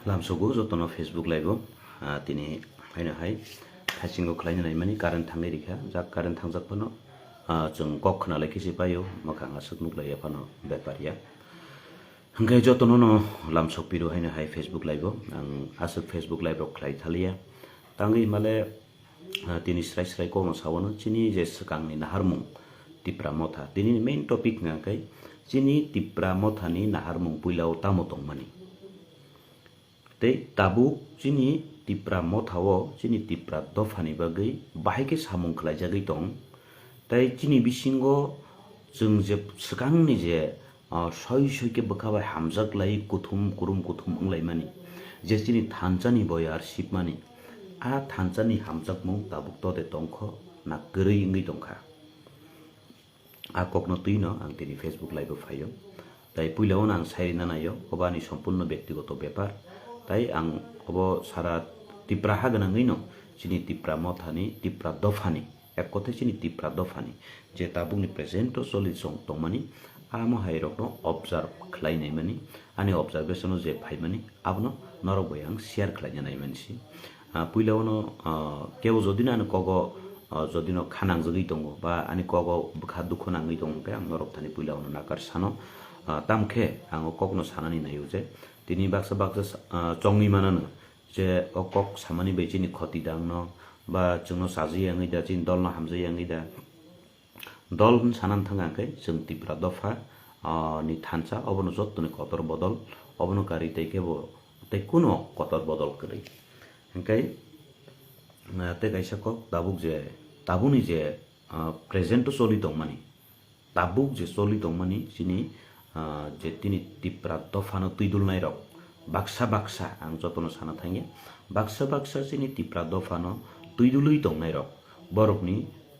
lamsogo jotono Facebook live tini haino hai thasingo khlaina naimani current thangai rikha jak current thangjak pano jong kok khna lekisi payo makhanga suknuk lai apano beparia hangkai jotono no lamsok piru haino hai Facebook live ang asuk Facebook live rok khlai thalia tangi male tini srai srai ko no sawono chini je sakangni naharmung tipra motha tini main topic ngakai chini tipra mothani naharmung puilao tamotong mani tabu chini tipra mothao chini tipra dofani bagai bahike samung khlai jagai tong tai chini bisingo jeng je sakangni je soi soi ke bakabai hamjak lai kuthum kurum kuthum unglai mani je chini thanchani boyar sipmani a thanchani hamjak mung tabuk to de tongkho na gărui ngi tongkha a kokno tuino ang tini Facebook live phayo tai puilao ang sairina nayo obani সম্পূর্ণ ব্যক্তিগত ব্যাপার tai ang obo sara tipra haganangino chini tipra mothani tipra dofani ek kothe chini tipra dofani je tabungni presento solution tongmani amo hairokno observe khlainai mani ani observation je phaimani abno norok boyang share khlaina nai mansi puilaono kebo jodina an kogo jodino khanang jogi tongo ba ani kogo bukha dukho nangai tongo ke ang norok thani puilaono nakar sano tamkhe ang kokno sanani nayo je tini baksa chongni manano je okok samani bechini khoti dangno ba jengno saji yangi da chin dolno hamje yangi da dol sanan thanga kai jeng tipra dofa ni thancha obono jottoni kotor bodol obono kari tei kebo tei kuno kotor bodol kri hengkai te kaisa kok tabuk je tabuni je present soli tongmani tabuk je soli tongmani chini je tini tipra dofano tuidul nai rok baksa baksa ang jotono sana thangi baksa baksa chini tipra dofano tuidului tong nai rok borokni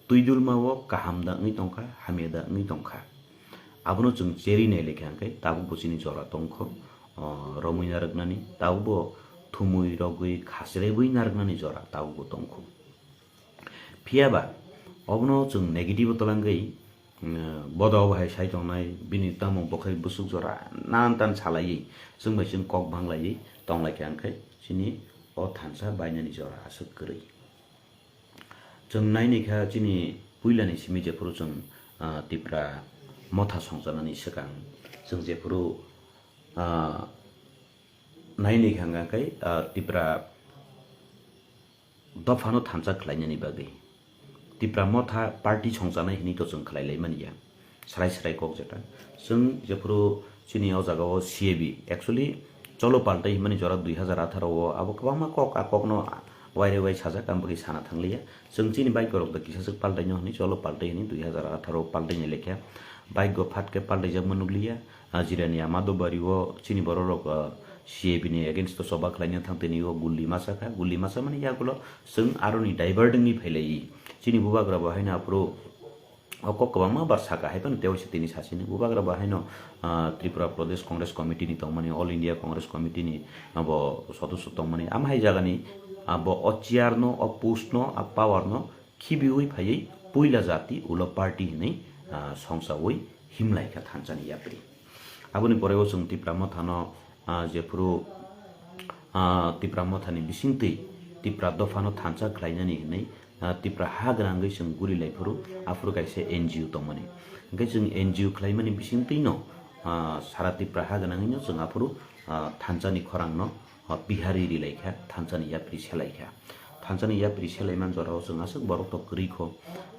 tuidul mawo kahamda ngi tongkha hameda ngi tongkha abono jeng jeri nei lekha kai tabu buchini jora tongkho romui naraknani tabu thumui rogui khasre bui naraknani jora tabu tongkho phiaba abono jeng negative tolangai bodo bahai sai tongnai bini tamong bokhai busuk jora nan tan chalai jeng bai jeng kok banglai tonglai kyang kai chini o thansa bainani jora asuk krei jeng naini kha chini puilani simi je puru jeng tipra motha songjanani sakang jeng je puru naini khanga kai tipra dofano thansa khlainani bagai tipra motha party songjanai hini to jeng khlailai mania srai srai kok jeta jeng je puru chini o jaga o CAB actually cholo paltai mani jora 2018 o abo kwama kok akokno waire wai sajak ambagi sana thanglia jeng chini bike korok da kisasuk paltai no ni cholo paltai ni 2018 paltai ni lekha bike go phatke paltai jak manuglia jirani amado bari o chini bororok CAB ni against to soba khlaina thangteni o gulli masa mani yagulo jeng aroni diverting ni phailai chini bubagra bahaina pro okok kwama barsaka haipon tewsi tini sasini bubagra bahaino Tripura Pradesh Congress Committee ni tongmani All India Congress Committee ni abo sodosyo tongmani amhai jagani abo ochiarno opusno apawarno khibiui phai puila jati ulo party nei songsawoi himlai ka thanchani yapri aboni porego jeng Tripura mothano je puru Tripura mothani bisingtei Tripura dofano thancha khlainani nei tipra hagrangai jeng guri laifuru afuru kaise NGO tongmani hingkai jeng NGO khlaimani bisingteino sara tipra hagrangai no jeng afuru thanchani khorangno bihari ri laikha thanchani yapri selaikha thanchani yapri selaiman jorao jeng asuk borok to grikho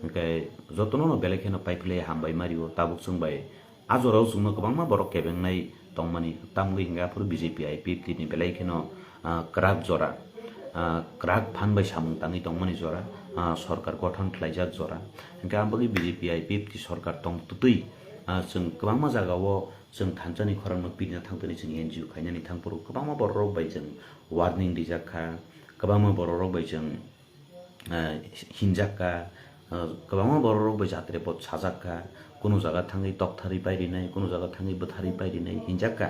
hingkai jotono no belekheno paiphle hambai mario tabuk jeng bai ajorao jeng no kwbangma borok kebengnai tongmani tamgui hingga afuru BJP IPP ni belekheno krak jora krak phanbai samung tangi tongmani jora सरकार गठन खालायजाक जरा हंगा आमबगी BJP IPP सरकार तंग तुतुई जों गोबांमा जागाव जों थानजानि खरांनो पिना थांतनि जों NGO खायनानि थांपरो गोबांमा बररक बाय जों वार्निं दिजाखा गोबांमा बररक बाय जों हिनजाका गोबांमा बररक बाय जात्रे पद साजाका कोनो जागा थाङै तकथारि बायरिनाय कोनो जागा थाङै बोथारि बायरिनाय हिनजाका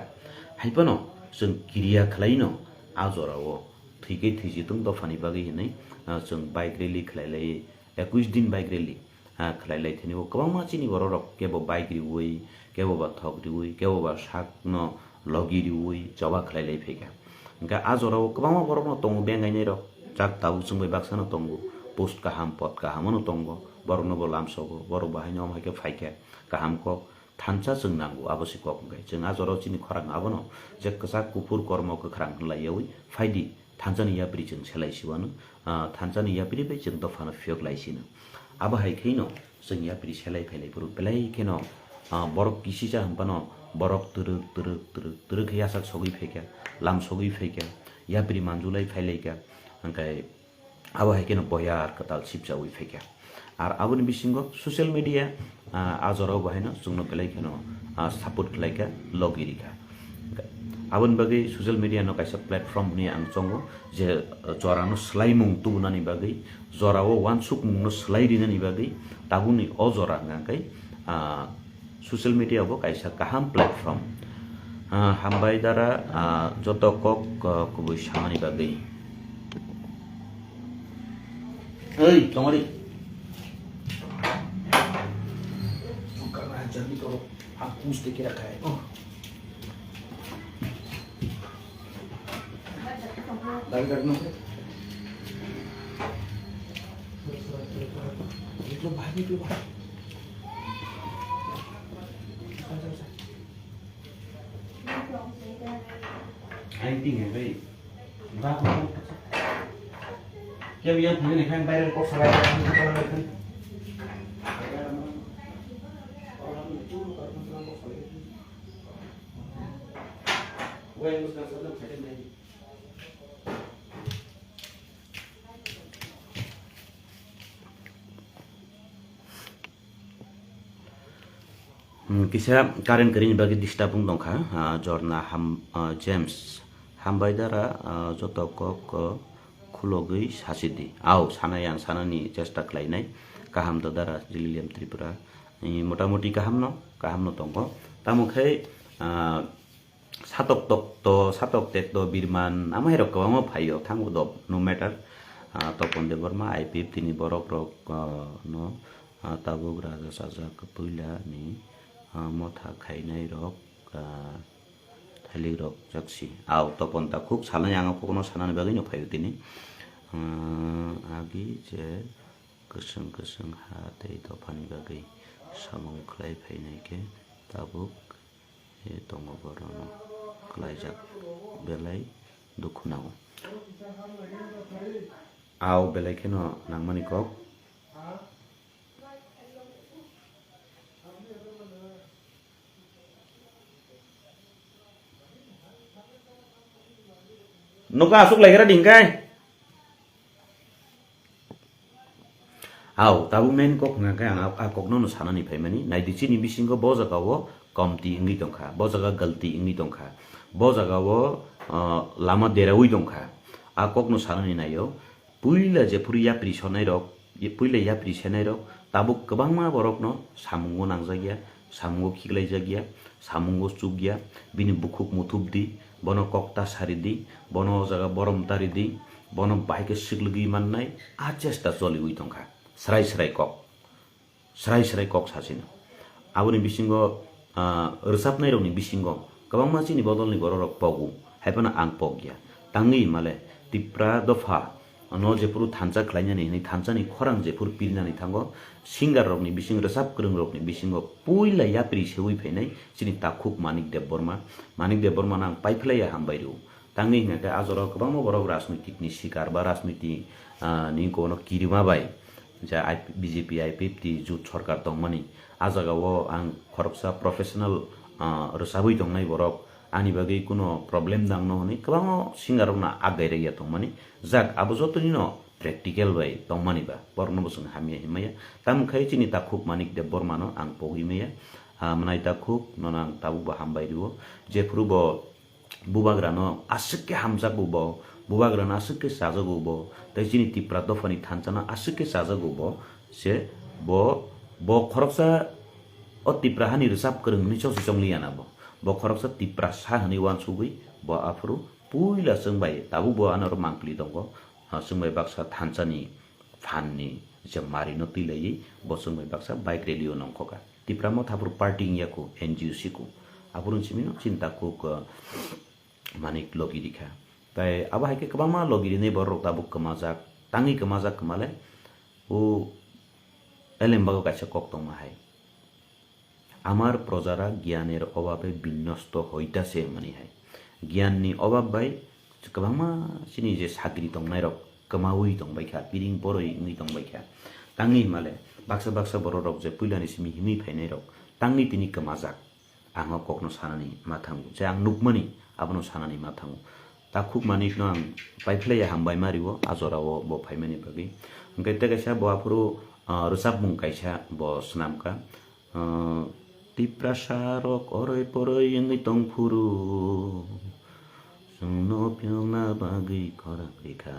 हाइपनो जों किरिया खालायनो आजराव थैकै थैजिtung दफानि बागै हिनै जों बाइक रैली खलायलाय 21 दिन बाइक रैली खलायलाय थेनि गोबांमा चिनि बररक केबो बाइक रिउइ केबो बा थक रिउइ केबो बा साक न लगी रिउइ जबा खलायलाय फैगा Engka azorao kwbangma borokno tongo bengainai rok jak tabuk chungbai baksa no tongo post kaham pot kaham no tongo borokno bo lamsogo borok bahaino amhaike faike kaham kok thansa chung nango abosi kok engkai chung azorao chini khorang abono je kwchak kufur kormo kwkhrang hlaiyawi faidi thansani yapri chung selaisiwano thansani yapri bai chung dofano fiok laisino abo haikeino chung yapri selai phailai puru belai keno borok kisija hampano borok turuk yasak sogui feke lam sogui feke yapri manjulai phailaika angkai abo haikeno boyar katal sipjawi feke ar aboni bisingo social media azorao bahino chungno belai keno support khlaika logirika abon bagai social media no kaisa platform ni ang chongo je jorano slaimung tubunani bagai jorao wansuk mungno slairinani bagai tabuni o jora ngakai social media bo kaisa kaham platform hambai dara joto kok kubui samani bagai hei tomari karena jadi kalau aku mesti kira kayak lagi dari mana? Itu bahaya itu bahaya. Anh tin hay vậy? Ba không? Cái bây giờ thằng này khang bay lên có phải không? Quen lúc nào sẽ làm phải đến đây. Kisah karen kering bagi distabung dongka jorna James hambaidara joto kok khulogui sasidi au sanayan sanani chesta khlainai kaham dara jililiam tripura motamoti kaham no tongko tamukhai satok tek to birman amahero kawamo phayo thangu do no matter topon de borma ipip tini borok rok no tabuk raja saja kepuila ni motha khainai rok thali rok jaksi au topon ta khuk salani ang kono sanani bagai no phayo tini agi je kusung ha tei topani bagai samong khlai phainai ke tabuk e tongo borono khlai jak belai dukhunau au belai keno nangmani kok nuka asuk lagi dingkai au tabu men kok ngakai ang akok no sanani phaimani nai dichi ni bisingo bojaga wo komti ingi tongkha bojaga galti ingi tongkha bojaga wo lama derawi tongkha akok no sanani nayo puila je puri yapri sonai rok puila yapri senai rok tabu kwbangma borok no samungo nangjagya samungo khiklaijagya samungo chugya bini bukhuk muthubdi bono kokta saridi bono jaga borom taridi bono baike siglugi mannai achesta choli ui tongkha srai kok sasina aboni bisingo resapnai rokni bisingo kwbangma chini bodolni borok pogu haipana ang pogya tangi male tipra dofa no jepuru thansa khlainani ni thansani khorang jepur pilnani thango singar rokni bising resap krung rokni bisingo puila yapri seui phainai chini takhuk manik dev borma nang paiphlaya hambairu tangi ngaka azoro kwbangma borok rajnitik ni sikar ba rajniti ni kono kirima bai ja BJP I50 jut sarkar tongmani ajaga wo ang khoroksa professional resabui tongnai borok ani bagai kuno problem dangno honi kwbangma singarokna agaireya tongmani jak abo jotoni no practical bai tongmani ba borno bosung hamia himaya tamkhai chini takhuk manik dev bormano ang pohimaya manai takhuk nonang tabu ba hambairu je prubo bubagrano asike hamjaku bo bubagrano asike sajagu bo tai chini tipra dofani thansana asike sajagu bo se bo khoroksa o tipra hani resap krung ni chosi chongliana bo khoroksa tipra sa hani wan sugui bo afru puila sengbai tabu bo anor mangkli dongko sengbai baksa thansani phanni je marino tilei bo sengbai baksa bike radio nongkoka tipra mo thapur parting yaku NGC ku apurun chimino cinta ku manik logi dikha tai abo haike kabama logiri nei borok tabuk kemajak tangi kemajak kemale o এলেমবাগো কাছে কক্তং মাহাই আমার প্রজারা জ্ঞানের অভাবে বিনষ্ট হইতাছে মানে high জ্ঞাননি অভাব by কবাংমা সিনি যে সাকরি তংনাই রক কমাউই তংবাইখা পিরিং বরই নি তংবাইখা তাंगि মালে বাক্সা বাক্সা বড় রক যে পুইলানি সিমি হিমি ফাইনাই রক तांगि तिनि कमाजाक आङो कखनो सानानि माथांगु जे आं नुकमानि आबनो सानानि माथांगु ता खुब मानिकनो आं पाइफ्लाय हामबाय मारिवो आजरावो बो फाइमानि बागै ओंखाय तेगासा बआफोरो रोजाब मुं कायसा ब स्नामका तिप्रासारक अरै परै यङै तंफुरु जोंनो फिलना बागै खरा रेखा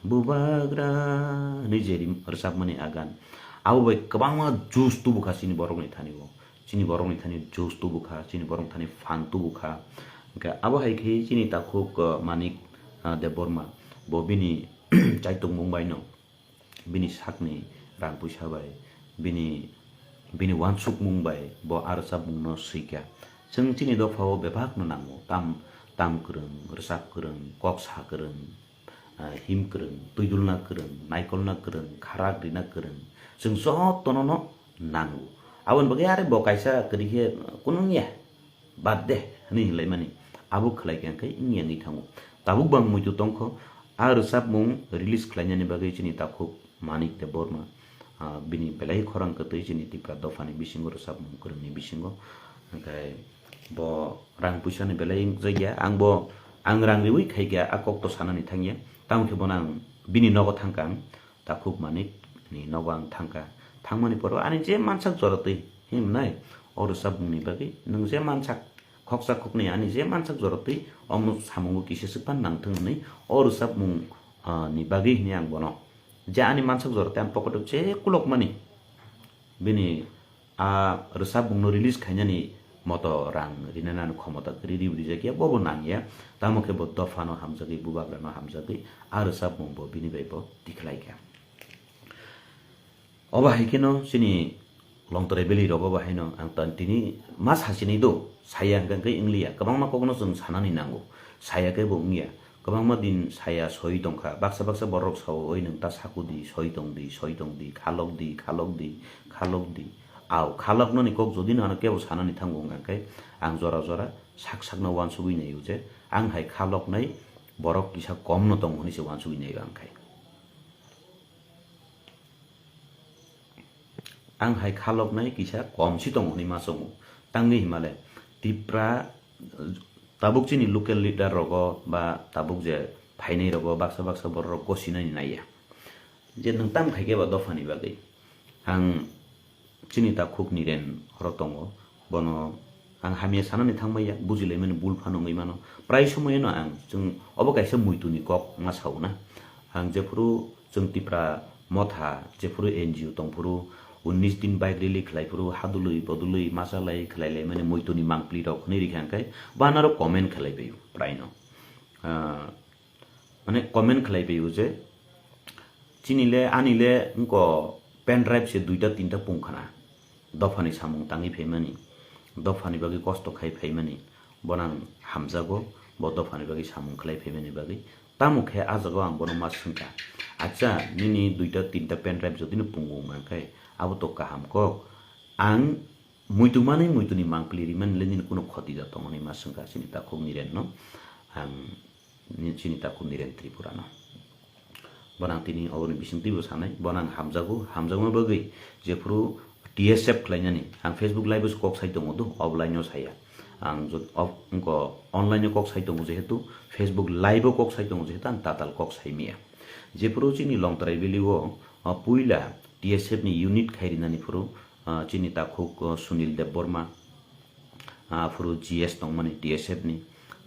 बुबाग्रा निजेरि रोजाब मानि आगान आबो बै गोबांमा जुस तुबुखा सिनि बरंनि थानिबो सिनि बरंनि थानि जुस तुबुखा सिनि बरं थानि फान तुबुखा ओंखाय आबो हायखि सिनि ताखुक मानिक देबबर्मा बबिनि चाइतुं मुंबाइनो बिनि साकनि रां पैसा बाय बिनि वानसुक मुंबाय ब आरसाब मुंनो सैका जों तिनि दफाव बेबागनो नांगौ ताम गोरों रोजाब गोरों कक्सा गोरों हिम गोरों तुइदुलना गोरों नायकलना गोरों खाराग्रिना गोरों जों जतननो नांगौ आवन बगे आरे ब कायसा करिहे कुनु निया बाद दे नि हिलाय माने आबु खलायखांखै नियानि थांगौ ताबुक बां मुइतु तंखो आरसाब मुं रिलीज खलायनायनि बागै जिनि ताखु मानिक देबबर्मा बिनि बेलाय खरां कतै जिनि तिप्रा दफानि बिसिंगो रोजाब मुं गोरोंनि बिसिंगो ओंखाय ब रां पैसानि बेलाय जायगा आं रां रिवै खायगा आकक्ट सानानि थांगिया तामखे बनां बिनि नगो थांका ताखुक मानिक नि नगो आं थांका थांमानि पर आनि जे मानसाक जरतै हिमनाय अरसाब मुंनि बागै नों जे मानसाक खक्सा खकनि आनि जे मानसाक जरतै अमु सामुंगो किसेसो पान नांथों नै अरसाब मुं नि बागै नि आं बनो जे आनि मानसाक जरतै आं पकट जे कुलक मानि बिनि रोसाब मुंनो रिलीज खायनानि मत रां रिनानानो क्षमता रिरि जायगाया बबो नांगिया तामुखे ब दफानो हामजागै बुबाग्रानो हामजागै आरसाब मुं ब बिनि बायबो दिखलायगा अबा हायकेनो सिनि लंतरे बेलि रबो बाहायनो आं तन्तिनि मास हासिनि दो साया गंगै इंलिया गोबांमा कखनो जों सानानि नांगौ सायाकै बुंगिया गोबांमा दिन साया सय दंखा बाक्सा बाक्सा बरक साव ओइ नों ता साकुदि सय दंदि खालकदि आव खालकनो नि कक जदि नानो केव सानानि थांगौ गांखाय आं जरा जरा साक साकनो वान सुबिनाय जे आं हाय खालकनाय बरक किसा कम न दं हनिसे वान सुबिनाय गांखाय आं हाय खालकनाय किसा कमसि दं हनि मासमु तांनि हिमालय तिप्रा ताबुक चिनि लोकल लिडार रगो बा ताबुक जे फाइनै रगो बाक्सा बाक्सा बरक गसिनाय नाया जे नों ताम खायगे बा दफानि बागै आं चिनि ताखुक निरेन हरतंगो बनो आं हामिया सानानि थांबाया बुजिलाय माने बुलफा नङै मानो प्राय समयनो आं जों अबकायसे मुइतुनि कक मासावना आं जेफुरु जों तिप्रा मथा जेफुरु एनजिओ तंफुरु 19 दिन बाइक रिली खलायफुरु हादुलै बदुलै मासालाय खलायलाय माने मुइतुनि मांप्लि रक नै रिखांखाय बानारो कमेन्ट खलायबायु प्रायनो माने कमेन्ट खलायबायु जे चिनिले आनिले उनको पेन ड्राइभ से 2-3 पुंखाना दफानि सामुं तांगि फैमानि दफानि बागै कष्ट खाय फैमानि बनां हामजागो ब दफानि बागै सामुं खलाय फैमानि बागै तामुखे आजागो आं बनो मासुंका अच्छा निनि 2-3 पेन ड्राइभ जदिनो पुंगो मांखाय आबो तो काहामको आं मुइतुनि मांप्लिरि मन लेनिन कुनो खति जातो मनि मासुंका सिनि ताखु निरेन न आं सिनि ताखु निरेन त्रिपुरा न बनां तिनि अवनि बिसिंतिबो सानाय बनां हामजागो बगै जेफुरु टीएसएफ खलायनानि आं फेसबुक लाइभस कक साइट दङ दो अफलाइनआव साया आं उनको अनलाइन कक साइट दङ जेहेतु फेसबुक लाइभ कक साइट दङ जेहेतु आं ताताल कक साइमिया जेफुरु चिनि लंतराय बेलिवो पुइला टीएसएफ नि यूनिट खायरिनानि फुरु चिनि ताखुक सुनील देबबर्मा फुरु जीएस दं माने टीएसएफ नि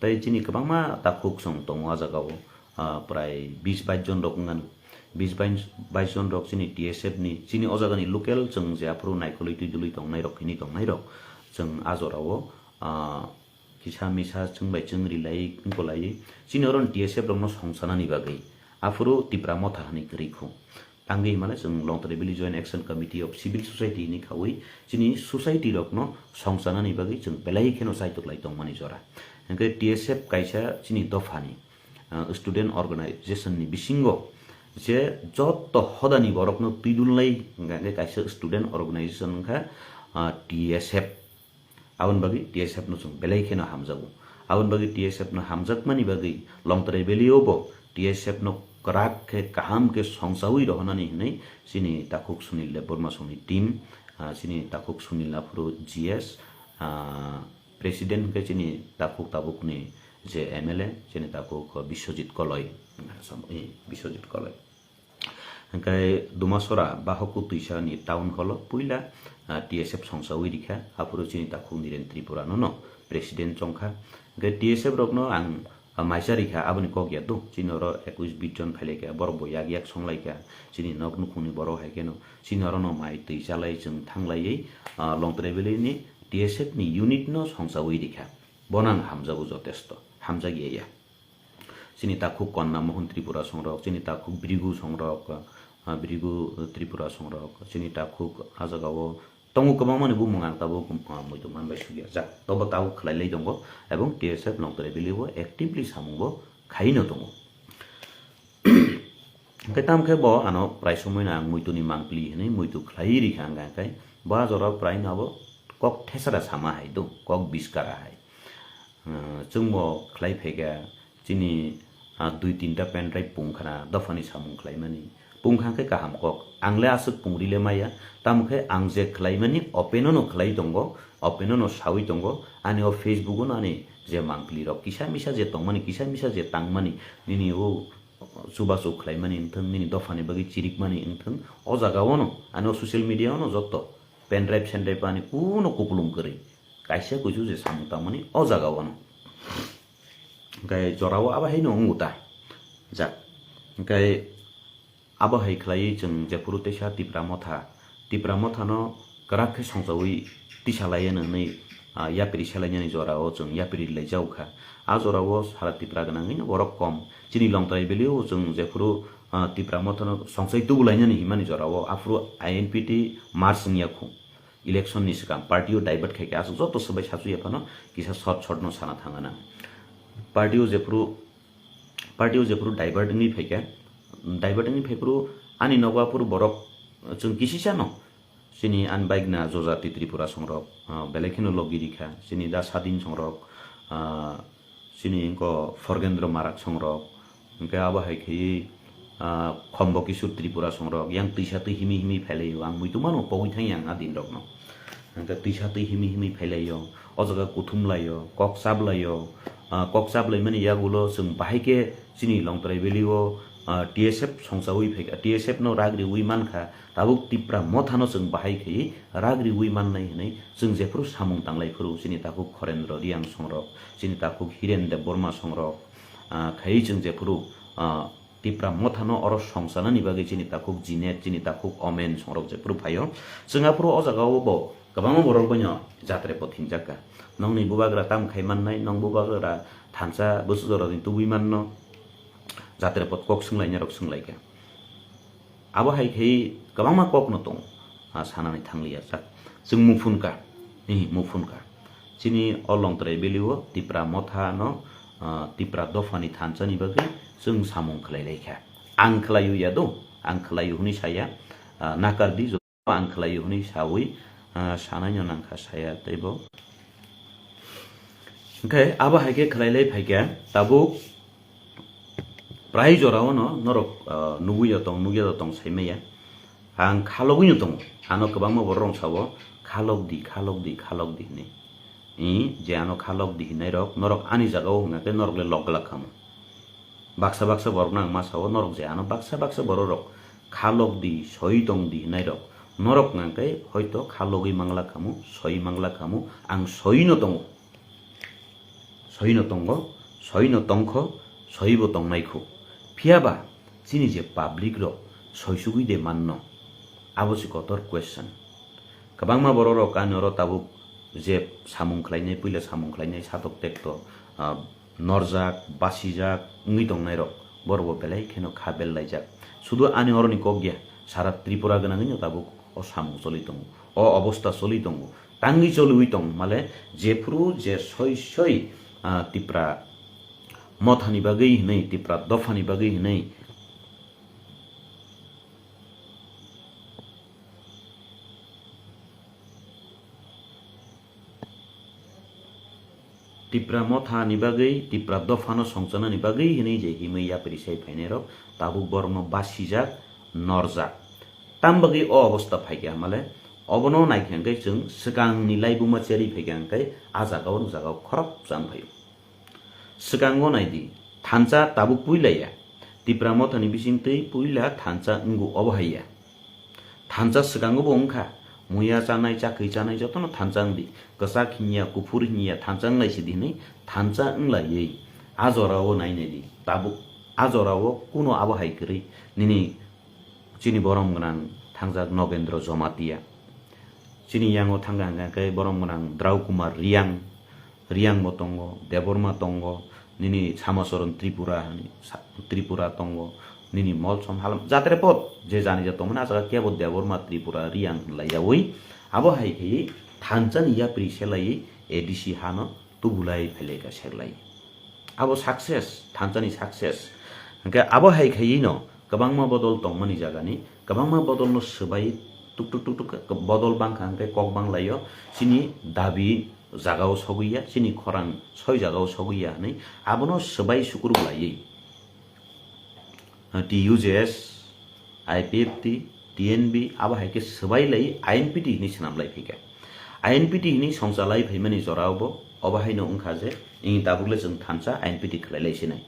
ताइ चिनि गोबांमा ताखुक सं दङ आजागाव प्राय 20-22 जन रकंगान 20-22 जन रक चिनि टीएसएफ नि चिनि अजागानि लोकेल जों जाफुरु नायखलै तुइदुलै दंनाय रक जों आजरावो किसा मिसा जों रिलाय कोलाय चिनि अरन टीएसएफ रंनो संसानानि बागै आफुरु तिप्रा मथा हानि करिखौ तांगि माने जों लंतरे बेलि joint action committee of civil society नि खावै चिनि सोसाइटी रकनो संसानानि बागै जों बेलाय खेनो साइतक लाय दं माने जरा hingke TSF kaisa chini dofani student organization ni bisingo je jotto hodani borokno tuidulai hingke kaisa student organization kha TSF abon bagi TSF no chung belai kheno hamjago abon bagi TSF no hamjakmani bagi longtrai beliobo TSF no krak ke kaham ke songsawi rohanani hinai sini takuk sunil borma soni team sini takuk sunil afro GS president ke sini takuk tabuk ni je MLA sini takuk Biswajit Koloi Biswajit Koloi hingkai dumasora bahoku tuisa ni town hall puila TSF songsawi dikha afro sini takuk niren Tripura no president chongkha hingkai TSF rokno ang maisarikha aboni kokya tu chinoro 21 jon phaileka borbo yak songlaika chini nok nukhuni boro haikeno chinoro no mai teisalai jeng thanglai longtrebeli ni TSF ni unit no songsawi dikha bonang hamjabu jotesto hamjagiya chini takuk konna mohon Tripura songrok chini takuk brigu songrok brigu Tripura songrok chini takuk ajagawo tongu kabangmani bumang tabo moito manbai sugia ja tobo tau khlailai dongo ebong TSF longtrebeli bo actively samungo khaino dongo ketam ke bo ano prai somoi na moito ni mangpli hene moito khlai ri khanga kai ba jora prai nabo kok thesara sama hai do kok biskara hai chungmo khlai phega chini 2-3 ta pen drive pungkhana dofani samung khlaimani pungkhangke kaham kok angle asuk pungrile maya tamkhe angje khlaimani openono khlai dongo openono sawi dongo ani o Facebook no ani je mangpli rok kisa misa je tongmani kisa misa je tangmani nini o subasu khlaimani inthang nini dofani bagi chirik mani inthang o jaga ono ani o social media ono jotto pen drive sendai pani kuno kukulum kari kaisa kuju je samutangmani o jaga ono gai jorawo aba heino nguta ja gai aba hai khlai jeng jepuru tesa tipra motha no karakhe songjawi tisalai nei yapiri salai jorao jeng yapiri laijauka a jorao sara tipra ganangin borok kom chini longtrai belio jeng jepuru tipra motha no songsai tubulaini himani jorao afro INPT marching yakhu election ni sikam party o divert khaike asu joto sabai sasu yapano kisa short no sana thangana party o jepuru divert ni phaike diverting phepru ani nogapur borok chung kisisa no sini anbaik na jojati Tripura songrok belekhino logirikha sini da sadin songrok sini ko Forgendro Marak songrok hingke aba haikhi Khombokisur Tripura songrok yang tisati himi phelayo ang muitumano pogui thang adin rok no hingke tisati himi phelayo ojaga kuthumlayo koksablai mani yagulo chung bahaike sini longtrai belio TSF songsawi phega TSF no ragri wiman kha tabuk tipra mothano jeng bahai khei ragri wiman nai hinai jeng jepuru samung tanglai furu sini takuk Khorendro Riang songrok sini takuk Hiren Dev Borma songrok khei jeng jepuru tipra mothano oro songsana ni bagi sini takuk Jinet sini takuk Omen songrok jepuru phayo jengapuru o jagao bo kabang borok banyo jatre pothin jaka nongni bubagra tam khaiman nai nong bubagra thansa busujora din tuwiman no jatre pot kok sunglai nyarok sunglaika abo hai khei kabangma kok no tong sanani thanglia sak jung mufunka chini olong trai beliwo tipra motha no tipra dofani thanchani bagi jung samung khlai laika ang khlayu yado ang khlayu huni saya nakardi jo ang khlayu huni sawi sananya nangkha saya taibo okay abo hai ke khlai lai phaika tabuk prai jorao no norok nuguya tong saimaya ang khalogunya tong ano kabangma borong sawo khalok di ni je ano khalok di hinai rok norok ani jagao ngate norok le lokla kham baksa borok nang ma sawo norok je ano baksa borok khalok di soitong di hinai rok norok ngake hoito khalogi mangla khamu soi mangla khamu ang soino tongko soibo tongnaiku Piaba, sini je public ro soisugui de manno abosi kotor question kabangma bororo kanoro tabuk je samung khlainai puila samung khlainai satok tekto norjak basijak ngi tongnai ro borbo belai kheno khabel laijak sudu ani horoni kogya sara Tripura ganangin tabuk o samung solitong o অবস্থা solitong tangi cholui tong male jepru je soi Tipra मथानि बागै हिनै तिप्रा दफानि बागै हिनै तिप्रा मथानि बागै तिप्रा दफानो संचनानि बागै हिनै जे हिमै यापरि साइ फाइनेर Tabuk बरम बासिजाक नरजाक ताम बागै अवस्था फाइग्या माले अबनो नाइख्यांकै जों सिगांनि लाइबुमा चेरि फैग्यांकै आजागाव जागाव खरब जान भयो सिगांगो नाइदि थान्चा ताबुक पुइलाया तिप्रा मथानि बिसिंतै पुइला थान्चा इंगु अबहाइया थान्चा सिगांगो बंखा मुया जानाय चाखै जानाय जतन थान्चा अंदि गसा खिनिया कुफुर हिनिया थान्चा अंलाइसिदि नै थान्चा अंलायै आजराव नाइनायदि ताबुक आजराव कुनो आबहाइकरै निनि चिनि बरम गनां थांजाक नगेन्द्र जमातिया चिनि यांगो थांगा हांगाकै बरम गनां द्राव कुमार रियां tongo Debbarma tongo निनि सामसरन Tripura tongo निनि मलसम हालम जात्रे पद जे जानि जतोमन आजगा केबो देबरमा त्रिपुरा रियां लायावै आबो हाइकै थान्चान याप्रि सेलायै एडिसी हानो तुबुलाय फैलेका सेलाय आबो सक्सेस थान्चानि सक्सेस हंके आबो हाइकै न गोबांमा बदल तंमनि जागानि गोबांमा बदल न सबाय टुक बदल बांखा हंके कक बांलायो सिनि दाबि जागाव सगैया सिनि खरां सय जागाव सगैया नै आबोनो सबाय सुकुरु लायै TUJS IPFT TNB आबो हाइके सबाय लाई INPT नि सनामलाय फैगा INPT नि संसालाय फैमानि जरावबो अबाहायनो ओंखाजे इ दाबुगले जों थान्सा INPT खलायलायसिनाय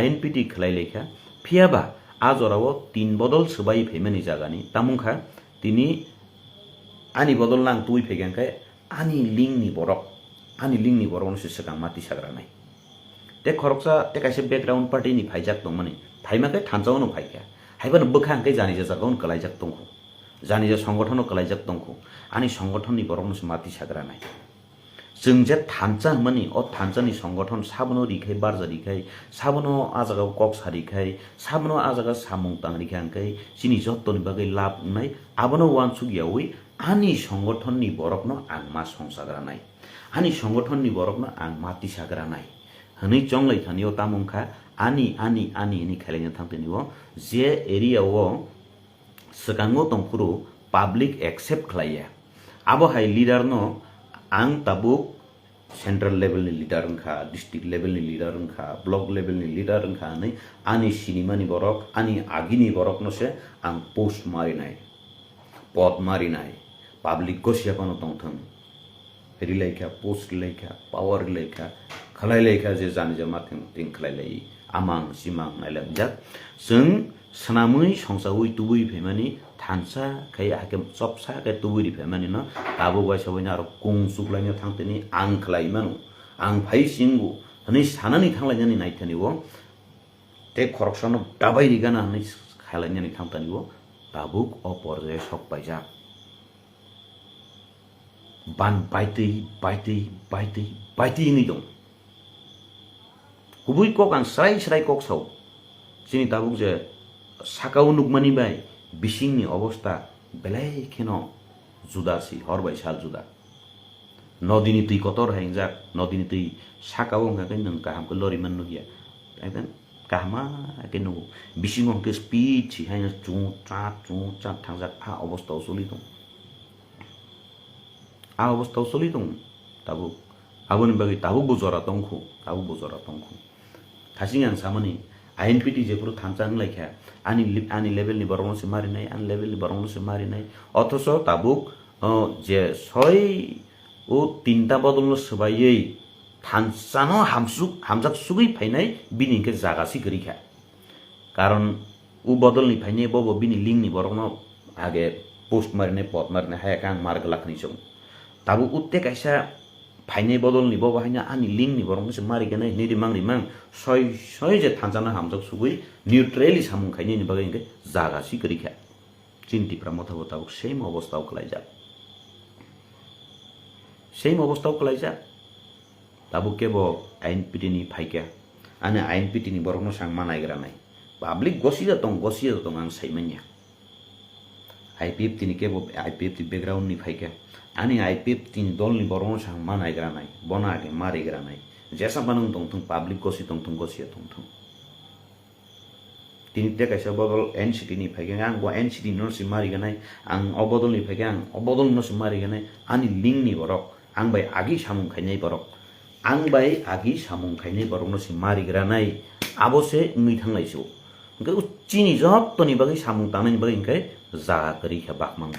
INPT खलायलायखा फियाबा आ जराव 3 बदल सबाय फैमानि जागानि तामुंखा तिनि आनि बदल नां तुइ फैगांखाय आनि लिंनि बरकनो सिगां माति साग्रानाय ते खरकसा ते काइसे बैकग्राउन्ड पार्टीनि फाइजाक दंमनि फाइमाकै थान्चावनो फाइका हाइबानो बोखांकै जानि जागावनो कलाइजाक दंखो जानि जा संगठननो कलाइजाक दंखो आनि संगठननि बरकनो माति साग्रानाय जों जे थान्चा मनि अ थान्चानि संगठन साबनो रिखाय बारजा रिखाय साबनो आजागाव कक सारिखाय साबनो आजागा सामुं तांरिखांकै सिनि जत्तनि बागै लाभ उनाय आबनो वान सुगियावै आनि संगठननि बरकनो आं मा संसाग्रानाय आनि संगठननि बरकनो आं माति साग्रानाय हनै चंलै थानियो तामुंखा आनि नि खालायनो थांतनियो जे एरियाव सिगाङो दंफुरु पाब्लिक एक्सेप्ट खालाया आबो हाय लिडार न आं ताबुक सेंट्रल लेवलनि लिडार ओंखा डिस्ट्रिक्ट लेवलनि लिडार ओंखा ब्लक लेवलनि लिडार ओंखा नै आनि सिनेमानि बरक आनि आगिनि बरकनोसे आं पोस्ट मारिनाय पद मारिनाय पाब्लिक गसियापनो दंथों रिलायखा पोस्ट रिलायखा पावर रिलायखा खलायलायखा जे जानि जमा थिं खलायलाय आमां सिमां नायलांजाक जों सनामै संसावै तुबै फैमानि थान्सा खाय हाकेम सबसा के तुबै फैमानि न ताबो गायसावैना आरो कुंसुकलायनो थांतनि आं खलायमानु आं फाइ सिंगु हनै सानानि थांलायनानै नायथानिवो ते खरकसन दाबाय रिगाना हनै खालायनानै थांतनिवो ताबुक अपर्जे सकबायजा बान बायतै नि दं गुबै कक आं स्राय कक साव सिनि ताबुक जे साकाव नुकमानि बाय बिसिंनि अवस्था बेलायखेनो जुदासि हरबाय साल जुदा नदीनि दै कतर हाइंजाक नदीनि दै साकाव हंगाकै नों काहामको लरिमान नुगिया एकदम काहमा के नु बिसिंग हंके स्पीड छि हाइन चु चा थांजाक आ अवस्थाव सलिदं ताबुक आबोनि बागै ताबुक बोजरा दंखु थासिं आं सामनि INPT जेपुर थान्चा लाइखा आनि लेभेलनि बरंसे मारिनाय आनि लेभेलनि बरंसे मारिनाय अथच ताबुक जे सय ओ तिनटा बदलनो सबायै थान्चानो हामजाक सुगै फाइनाय बिनिके जागासि गरिखा कारण उ बदलनि फाइने बबो बिनि लिंनि बरंनो आगे पोस्ट मारिनाय पद मारिनाय हायाका आं मार्ग लाखनि सम ताबुक उते काइसा फाइने बदलनि बबाहायना आनि लिंनि बरंसे मारिगनाय निरिमां सय जे थान्चानो हामजाक सुगै निउट्रेली सामुंखायनि नि बागै जागासि गरिखा चिन्तिफ्रा मथाबताव सेम अवस्थाव कलाइजा ताबु केबो INPT नि फाइका आने INPT नि बरंनो सांग मानायग्रानाय पाब्लिक गसिया दं आं साइमानिया IPFT नि केबो IPFT बैकग्राउन्ड नि फाइका आनि IPFT नि दलनि बरंनो सांग मानायग्रानाय बनागे मारिग्रानाय जेसां नों दंथों पाब्लिक गसि दंथों गसिया दंथों तिनी ते कायसा बदल एनसीटी नि फाइगे आं गो एनसीटी नरसि मारि गनाय आं अबदल नि फाइगे आं अबदल नरसि मारि गनाय आनि लिंक नि बरक आं बाय आगि सामुं खायनाय बरक आं बाय आगि सामुं खायनाय बरक नरसि मारि ग्रानाय आबसे मै थांनायसो ओंखाय चिनि जब तनि बागै सामुं तानायनि बागै ओंखाय जा करिखा बाकमां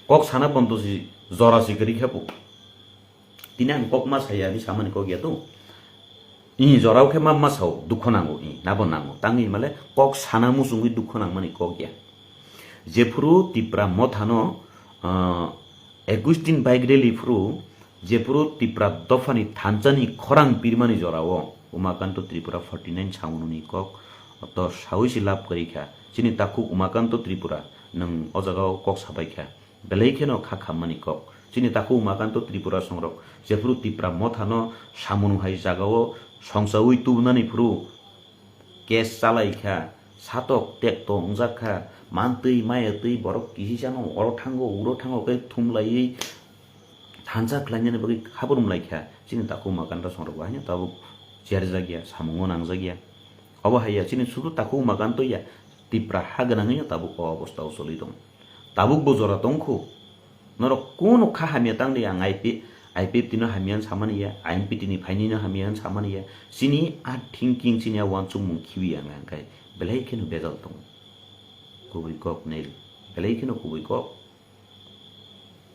कक साना बन्दसि जरासि करिखा पु तिनी आं कक मा साया नि सामानि कक या तो इ जराव के मा साव दुख नांगौ इ नाबो नांगौ तांनि माले कक साना मुसुंगि दुख नांमानि कक या जेफुरु तिप्रा मथानो 21 दिन बाइग्रेलि फ्रु जेफुरु तिप्रा दफानि थानचानि खरां पिरमानि जरावो उमाकान्त त्रिपुरा 49 साउनुनि कक तो सावैसि लाभ करिखा चिनि ताकु उमाकान्त त्रिपुरा नों अजागाव कक साबायखा बेलेखेनो खाखामानि कक चिनि ताकु उमाकान्त त्रिपुरा संरक जेफुरु तिप्रा मथानो सामुनु हाय जागाव संसावै तुबनानि फ्रु केस चालायखा सातक टेक्ट अंजाखा मानतै मायतै बरक किहिसानो अर थांगो के थुमलायै थानसा ख्लायनानै बगै खाबरुमलायखा चिनि ताकु उमाकान्त संरक हायनो ताबु जेर जागिया सामुङो नांजागिया अब हाया चिनि सुदु ताकु उमाकान्त या तिप्रा हागनाङै ताबु अवस्थाव सलि दं ताबुक बजरा दंखो नर कोनो खा हामिया तांदे आं आइपि तिनो हामियान सामानिया आइपि तिनि फाइनिनो हामियान सामानिया सिनि आ थिंकिं सिनि आ वान सुमुं खिबि आं आंखाय बेलायखेनो बेजाल दं गुबै कक नेल बेलायखेनो गुबै कक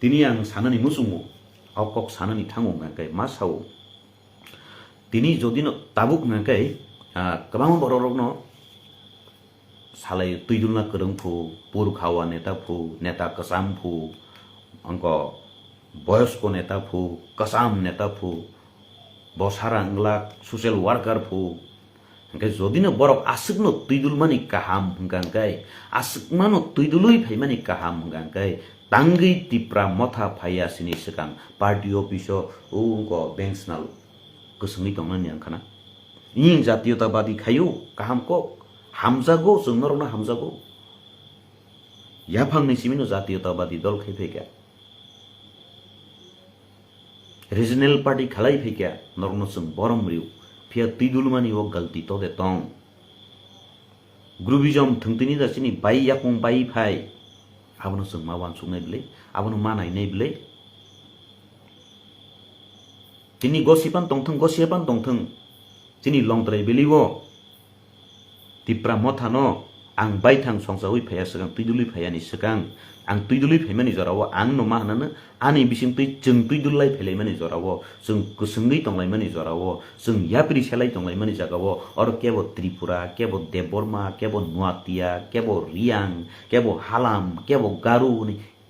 तिनि आं सानानि मुसुङो आव कक सानानि थाङो आंखाय मा साव तिनि जदिनो ताबुक नांखाय गोबां बररकनो सालाय तुइदुलना करंफु पुरखावा नेता कसामफु अंक बयस्क नेताफु कसाम नेताफु बसारांगला सोशल वार्कारफु ओंखाय जदिनो बरक आसुकनो तुइदुलमानि काहाम हंगांखाय आसुकमानो तुइदुलुइ फाइमानि काहाम हंगांखाय तांगै तिप्रा मथा फायासिनि सिगां पार्टी अफिसो उंक बेंसनाल गोसोङै दंनानि आंखाना इ जातीयतावादी खायु काहामको हामजागो जोंनरनो हामजागो याफांनि सिमिनो जातीयतावादी दल खायफैगा रिजनल पार्टी खालाय फैगा नरनो जों बरम रिउ फिया तुइदुलमानि वो गलती तो दे तों ग्रुपिजम थंतिनि दासिनि बाई याकं बाई फाय आबनो जों मा वान सुंनाय बिले आबनो मा नायनाय बिले तिनि गसिपान दंथों तिनि लंद्राय बिलिवो तिप्रा मथानो आं बायथां संसावै फाया सिगां तुइदुलि फायानि सिगां आं तुइदुलि फायमानि जरावो आं नो मा होनानो आनि बिसिं जों तुइदुललाय फायलायमानि जरावो जों गोसोङै दंलायमानि जरावो जों याप्रि सेलाय दंलायमानि जागावो और केबो त्रिपुरा केबो देबबर्मा केबो नुआतिया केबो रियां केबो हालाम केबो गारु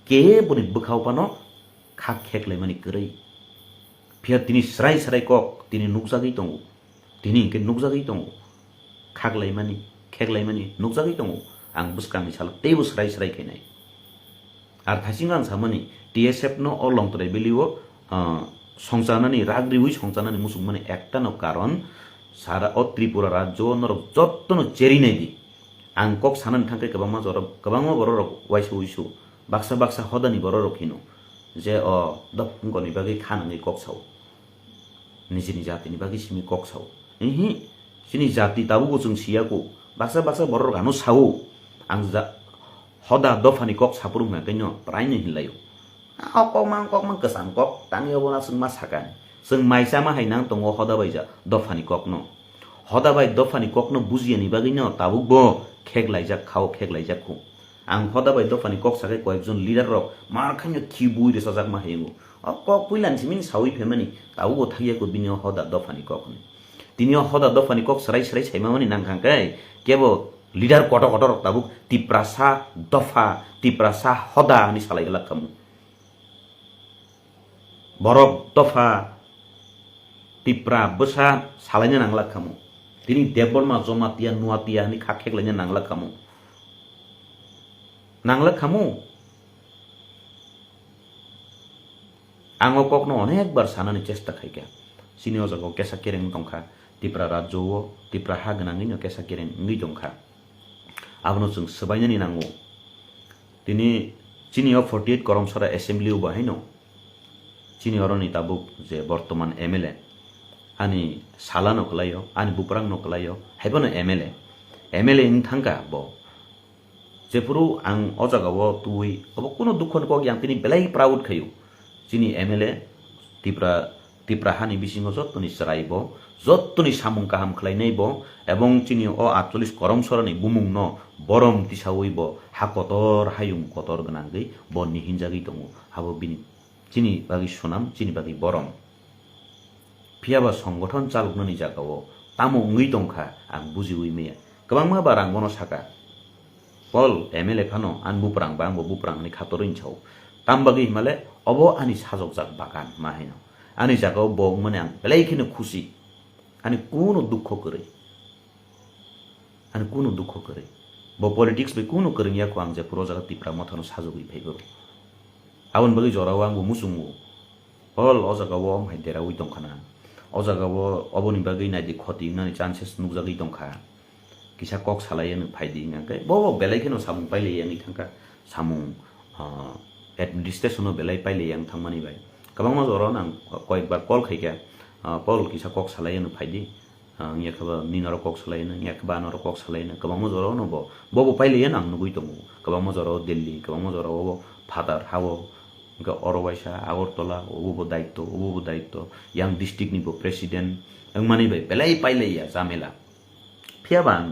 केबोनि बोखावपानो खाक खेकलायमानि गरै फिया तिनि स्राय कक तिनि नुकजागै दङ तिनि के नुकजागै दङ खागलायमानि खेगलायमानि नुकजागै दङ आं बुसकांनि साल तेबो स्राय खायनाय आर थासिं आं सामानि टीएसएफ नो अलंतराय बेलिवो संजानानि राग्रिवै संजानानि मुसुकमानि एकटानो कारण सारा अ त्रिपुरा राज्य नर जत्तनो चेरिनाय दि आं कक सानानि थांखाय गोबांमा बररक वाइसु बाक्सा हदानि बररक हिनो जे दपंगनि बागै खानाङै कक साव निजिनि जातिनि बागै सिमि कक साव इहि सिनि जाति ताबुको जों सियाको बाक्सा बररक हानो सावो आं जा हदा दफानि कक सापुरुङा कैनो प्रायनो हिलायो कक मा गोसां कक तांनि अबना जों मा साकानि जों माइसामा हायनां दङ हदा बायजा दफानि कक न हदा बाय दफानि कक न बुजियानि बागैनो ताबुकबो खेगलायजाक खाव खेगलायजाकखौ आं हदा बाय दफानि कक साकै कयेकजन लिडार रक मारखानो खिबुइ रेसाजाक मा हायङो कक पुइलानसि मिन सावै फेमानि ताबुको थागियाको बिनियो हदा दफानि कक तिनियो हदा दफानि कक सराय साइमामानि नांखांखाय केबो लिडार कट ताबुक तिप्रासा दफा तिप्रासा हदा नि सालायगला खामु बरक दफा तिप्रा बसा सालायनो नांला खामु तिनि देबबर्मा जमातिया नुआतिया नि खाखेगलायनो नांला खामु आङो ककनो अनेक बार सानानि चेष्टा खायगा सिनि अजागाव केसा केरें दंखा तिप्रा राज्यआव तिप्रा हा गोनाङैनो केसा केरें ngै दंखा आबनो जों सोबायनानि नांगौ दिनै चिनियाव 48 करमसरा एसेम्बलियाव बाहायनो chini oroni tabuk je bortoman MLA ani salano kalayo ani buprang no kalayo haibono MLA in thangka bo jepuru ang ojagawo tui obo kuno dukhon ko yang tini belai proud khayu chini MLA tipra hani bisingo jottoni sraibo jottoni samung kaham khlainaibo ebong chini o 48 korom sorani bumung no borom tisaoibo hakotor hayung kotor gnangei bonni hinjagi tongo habo bini chini bagi sonam chini bagi borom phiaba সংগঠন চালকননি জাগাও তামো ngui tongkha ang bujiwi meya kabangma barang bono saka pol MLA phano an buprang bang bo buprang ni khatorin chau tambagi himale obo ani sajok jak bagan mahino ani jagao bo mane ang belai khine khushi ani kuno dukho kore bo politics be kuno kering ya ko ang je pro jaga tipra mothano sajogui phaibo abon bagi jorawa ang bo musungu pol o jaga wo haidera ui tongkhana o jaga wo oboni bagi naidi khoti nani chances nugjagi tongkha kisa kok salayen phaidi ngake bo belai khino samung paile yang ithangka samung administration no belai paile yang thangmani bai kabangma jora nang koekbar call khaika pol kisa kok salayen phaidi nya khaba ninaro kok salayen nya khaba naro kok salayen kabangma jora no bo paile yang nang nugui tongu kabangma jora delhi kabangma jora bo father hawo ga orowaisa agortola obo daitto yang district ni bo president ang mani bai belai paile ya zamela phiabang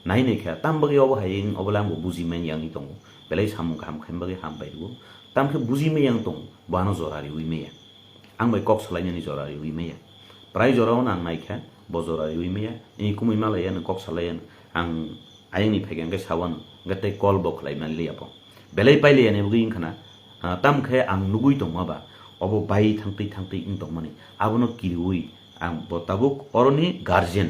naine kha tambagi obo haing obolang bo bujimen yang itong belai samung kham khembagi ham bairu tamkhe bujime yang tong bano jorari uimeya ang bai kok salaini ni jorari uimeya prai jorao nang naikha bo jorari uimeya ni kumui malaya na kok salayan ang ayang ni phegen ga sawan gate call bo khlai man liapo belai paile ne bugi khana tamkhe ang nugui tong maba obo bai thangtei ing tong mani abono kiriui ang botabuk oroni guardian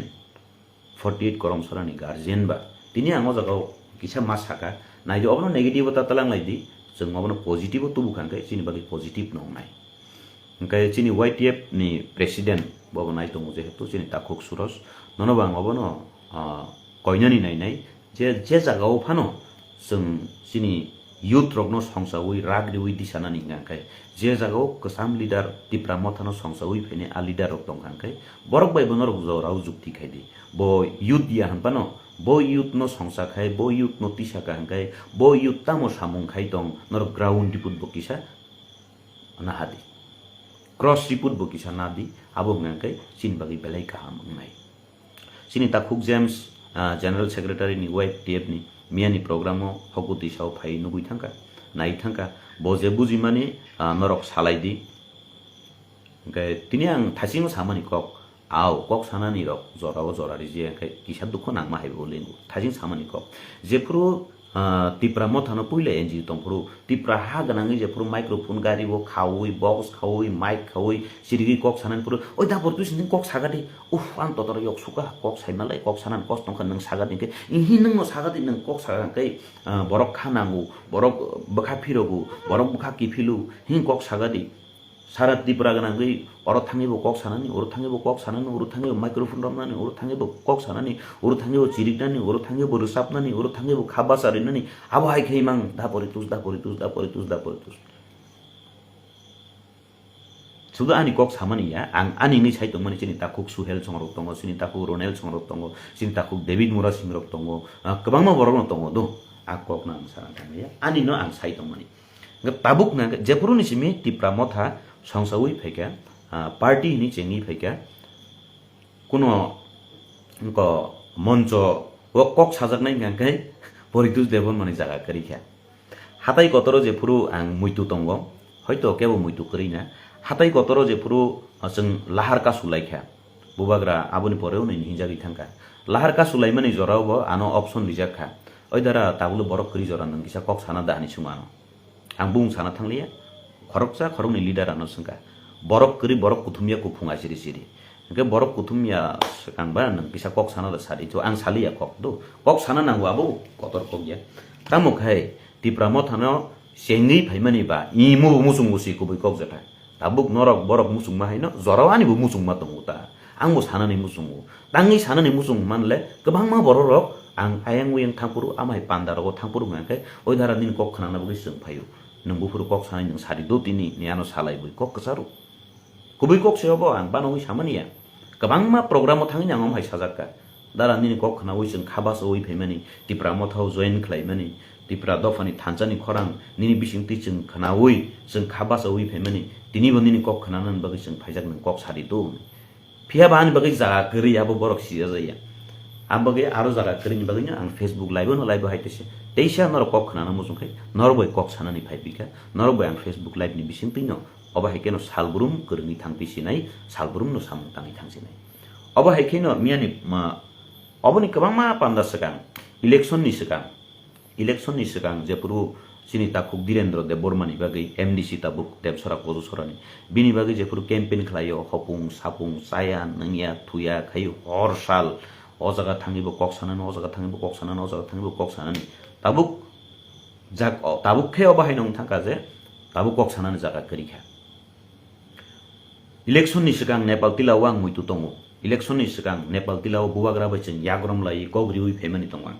48 korom sorani guardian ba tini ang jagao kisa masaka naido abono negative ta talang laidi jeng abono positive tu bukan kai chini bagi positive nong nai engkai chini YTF ni president bobo nai tong je hetu chini takhuk suros nono bang abono koinani nai je jagao phano jeng chini youth rokno songsawi ragriwi disanani ngkai je jagao kesam leader tipra mothano songsawi phene a leader rok tong ngkai borok bai bonor jorau jukti khaidi bo youth dia hanpano bo youth no songsa khai bo youth no tisa kai bo youth tamo samung khai tong nor ground diput bokisa na hadi cross diput bokisa nadi abo ngkai sin bagi belai kaham ngai sini takhuk james general secretary ni YTF ni miani programo hokuti sau phai nugui thangka nai thangka boje buji mani norok salaidi ngai tini ang thasing samani kok kok sanani rok jorao jorari je kai kisa dukho nangma haibo lengu thasing samani kok jepro tipra mothano puile enji tongpro tipra ha ganangi jepro microphone gari bo khawi box khawi mic khawi sirigi kok sanan puro oi da portu sin kok sagadi an totor yok suka kok sainalai kok sanan kos tongkan nang sagadi ke inhi nang no sagadi nang kok sagan kai borok khanangu borok bakha phirogu borok bakha kifilu hin kok sagadi sarat tipra ganangi oro thangibo kok sanani oro thangibo kok sanani oro thangibo microphone ramnani oro thangibo kok sanani oro thangibo chiriknani oro thangibo rusapnani oro thangibo khabasarinani abo hai khaimang da poritus sudah ani kok samani ya ang ani ni sai tongmani chini takhuk suhel songrok tongo sini takhuk ronel songrok tongo sini takhuk david mura singrok tongo kabangma borok tongo do akok nang sa ya ani no ang sai tongmani tabuk na jepuru ni simi tipra motha songsawi pheka party ni chengi pheka kuno ko moncho kok sajak nai ngkai poritus devon mani jaga kari kha hatai kotoro jepuru ang muitu tongo hoito kebo muitu kari na hatai kotoro jepuru jeng lahar ka sulai kha bubagra aboni poreu ni hinjagi thangka lahar ka sulai mani jorao bo ano option rijak kha oi dara tabulu borok kari joran nang kisa kok sana dani sumano ang bung sana thanglia khorok ni leader ano sangka borok kri borok kuthumia ku phunga siri ke borok kuthumia ang ba nang bisa kok sana da sari to ang salia kok do kok sana nang wabu kotor kok ya tamuk hai tipra mothano sengi phaimani ba imu musung musi ku bai kok jata tabuk norok borok musung ma haino jorawani bu musung ma tonguta ang mo sana ni musung tangi sana ni musung manle kebangma borok ang ayang wing thangpuru amai pandarogo thangpuru ngake oi dara din kok khana na bu sing phayu nung bufuru kok sanai nung sari do tini ni ano salai bui kok kesaru kubui kok seobo ang banoi samani ya kabangma program mo thangin angom hai sajakka dara nini kok khana oi jeng khabas oi phaimani tipra mo thau join khlaimani tipra dofani thanjani khorang nini bising ti jeng khana oi jeng khabas oi phaimani tini bo nini kok khana nan bagi jeng phaijak nung kok sari do phia ban bagi jaga kri abo borok sia jaya ambage aro jaga kri ni bagi ang Facebook live no live haitese teisa nor kok khana na mujung khai nor boi kok sanani phaibika nor boi ang Facebook live ni bising tino oba haikeno salburum kurni thangpi sinai salburum no samung tangi thangsinai oba haikeno miani ma oboni kabangma pamda sekang election ni sekang jepuru sini takuk Direndra Debormani bagai MDC tabuk tem sorak bodu sorani bini bagai jepuru campaign khlayo hopung sapung saya nangya thuya khayu horsal o jaga thangibo kok sanan o jaga thangibo kok sanan o jaga thangibo kok sanani tabuk jak tabuk khe oba hainong thangka je tabuk kok sanani jaga kerikha election ni sekang Nepal tilao ang muitu tongo election ni sekang Nepal tilao buwagra bacheng yagrom lai kogri ui phemani tongwang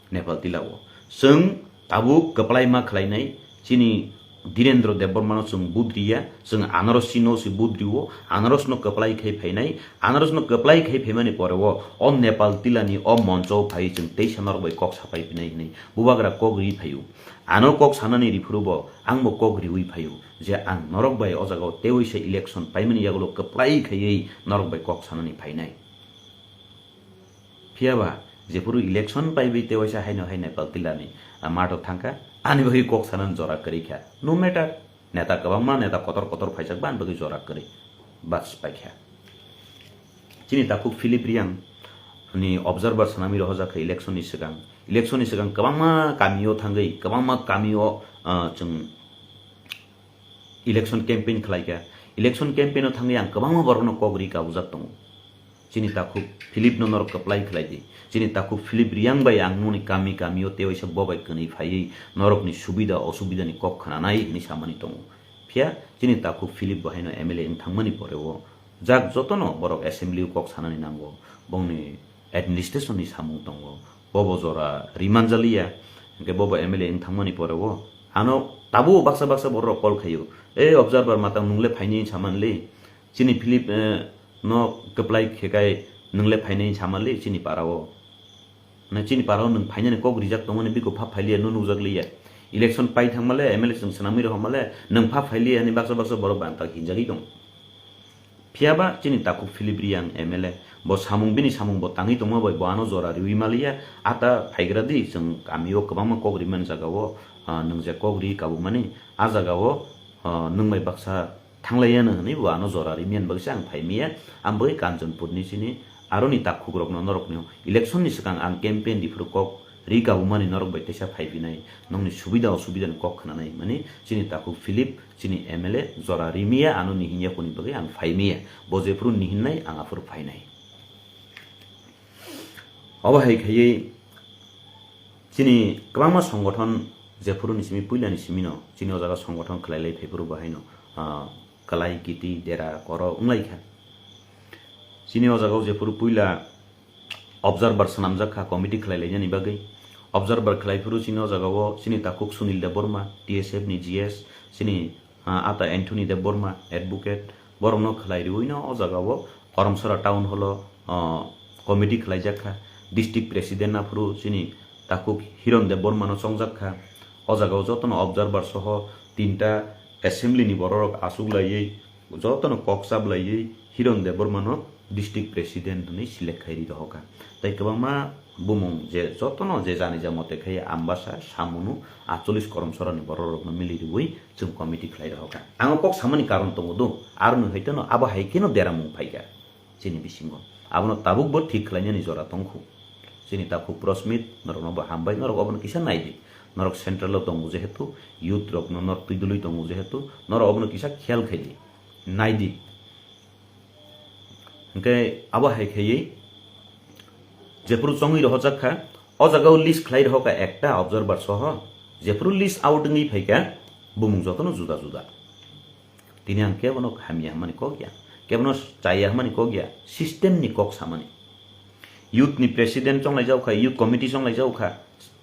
Nepal tilao seng tabuk keplai ma khlainai chini Direndra Debormano sung budriya sung anaros sino si budriwo anaros no keplai khai phainai anaros no keplai khai phemani porewo on Nepal tilani o moncho phai chung teisanor bai kok sapai pinai nei buwagra kogri phayu ano kok sanani rifurubo angbo kogri ui phayu je ang norok bai ojago teoise election paimani yagulo keplai khayei norok bai kok sanani phainai phiaba jepuru election paibi teoise haino hai Nepal tilani mato thangka ani bagi kok sanan jora kari kha no matter neta kabangma neta kotor phaijak ban bagi jora kari bas paikha chini takuk Philip Riang ni observer sanami roja kha election ni segang kabangma kamio thangai kabangma kamio chung election campaign khlaika election campaign thangai ang kabangma borno kogri ka ujak tong chini takuk Philip no nor apply khlaidi chini takuk Philip Riang bai ang nuni kamio te oisa bobai kani phai norok ni subida osubida ni kok khana nai ni samani tong phia chini takuk Philip bahaino MLA in thangmani porewo jak jotono borok assembly kok sanani nango bongni administration ni samung tongo bobo jora rimanjalia ke bobo MLA in thangmani porewo ano tabu baksa borok kol khayo e observer matang nungle phaini samanle chini Philip no keplai khekai nungle phaini samanle chini parawo na chini parao nung phainani kok rijak tongmani biko pha phailia no nujaglia election pai thangmale MLA sung sanami rohmale nung pha phailia ani baksa borok banta hinjagi dong phiaba chini takuk Philip Riang MLA bo samung bini samung bo tangi tongma bai bo ano jora riwi malia ata phaigradi sung kamio kabama kok riman jagao nung je kok ri kabumani a jagao nung bai baksa thanglaiana ni bo ano jora rimian bagsa ang phaimia ambai Kanjanpur ni chini aroni takuk rok no norok no election ni sekang ang campaign di frukok rika umani norok bai tesa phaibinai nongni subida ni kok khananai mani chini takuk Philip chini MLA jora rimia ano ni hinya kuni bagai ang phaimia bojepru ni hinnai ang afur phainai oba hai khayei chini kabangma সংগঠন jepuru ni simi puila ni simino chini ojaga সংগঠন khlailai phepuru bahaino kalai kiti dera koro unglai kha chini ojaga jepuru puila observer sanamjakha committee khlailai jani bagai observer khlaifuru chini ojaga chini takuk Sunil Deborma TSF ni GS chini ata Anthony Deborma advocate borno khlairi uino ojaga Karamsara town holo committee khlaijakha district president na furu chini takuk Hiron Deborma no chongjakha ojaga jotono observer soho tinta assembly ni borok asuglai jotono koksab lai Hiron Deborma no district president ni select khairi rohoka tai kabama bumung je jotono je jani jamote khai ambasa samunu 48 Karamsara ni borok no miliri ui chung committee khlai rohoka ang kok samani karon tongodu arno haitano aba haikeno deramung phaika chini bisingo abono tabuk bo thik khlaina ni jora tongkhu chini takuk Prosmit norok no hambai norok obon kisa naidi norok central lo tongu jehetu youth rok no norok tuidului tongu jehetu norok obon kisa khel khaili naidi ke aba hai khayei jepuru chongui rohjakha o jagao list khlai rohka ekta observer soho jepuru list out ni phaika bumung jotono juda tini ang kebono khamia mani kogya kebono chaya mani kogya system ni kok samani youth ni president chonglai jaukha youth committee chonglai jaukha